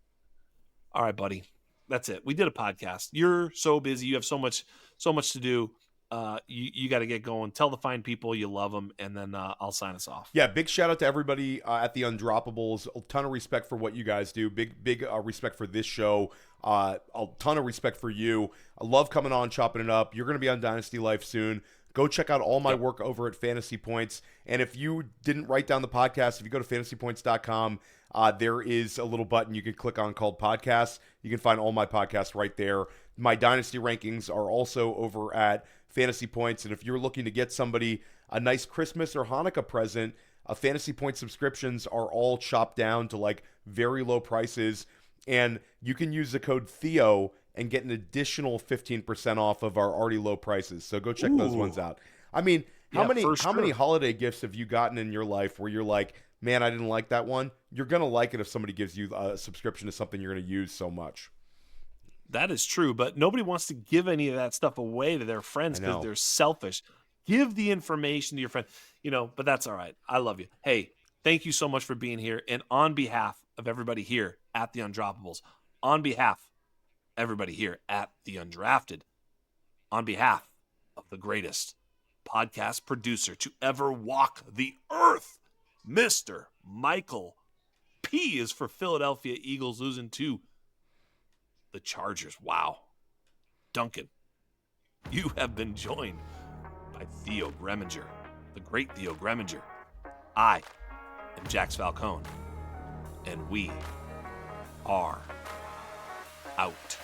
All right, buddy. That's it. We did a podcast. You're so busy. You have so much to do. You got to get going. Tell the fine people you love them, and then I'll sign us off. Yeah, big shout out to everybody at the Undroppables. A ton of respect for what you guys do. Big respect for this show. A ton of respect for you. I love coming on, chopping it up. You're going to be on Dynasty Life soon. Go check out all my work over at Fantasy Points. And if you didn't write down the podcast, if you go to fantasypoints.com, there is a little button you can click on called podcasts. You can find all my podcasts right there. My Dynasty rankings are also over at Fantasy Points. And if you're looking to get somebody a nice Christmas or Hanukkah present, Fantasy Point subscriptions are all chopped down to like very low prices. And you can use the code Theo and get an additional 15% off of our already low prices. So go check those ones out. I mean, how many holiday gifts have you gotten in your life where you're like, man, I didn't like that one? You're going to like it if somebody gives you a subscription to something you're going to use so much. That is true, but nobody wants to give any of that stuff away to their friends because they're selfish. Give the information to your friend, but that's all right. I love you. Hey, thank you so much for being here. And on behalf of everybody here at the Undroppables, on behalf of everybody here at the Undrafted, on behalf of the greatest podcast producer to ever walk the earth, Mr. Michael P. is for Philadelphia Eagles losing to the Chargers. Wow. Duncan, you have been joined by Theo Gremminger, the great Theo Gremminger. I am Jax Falcone, and we are out.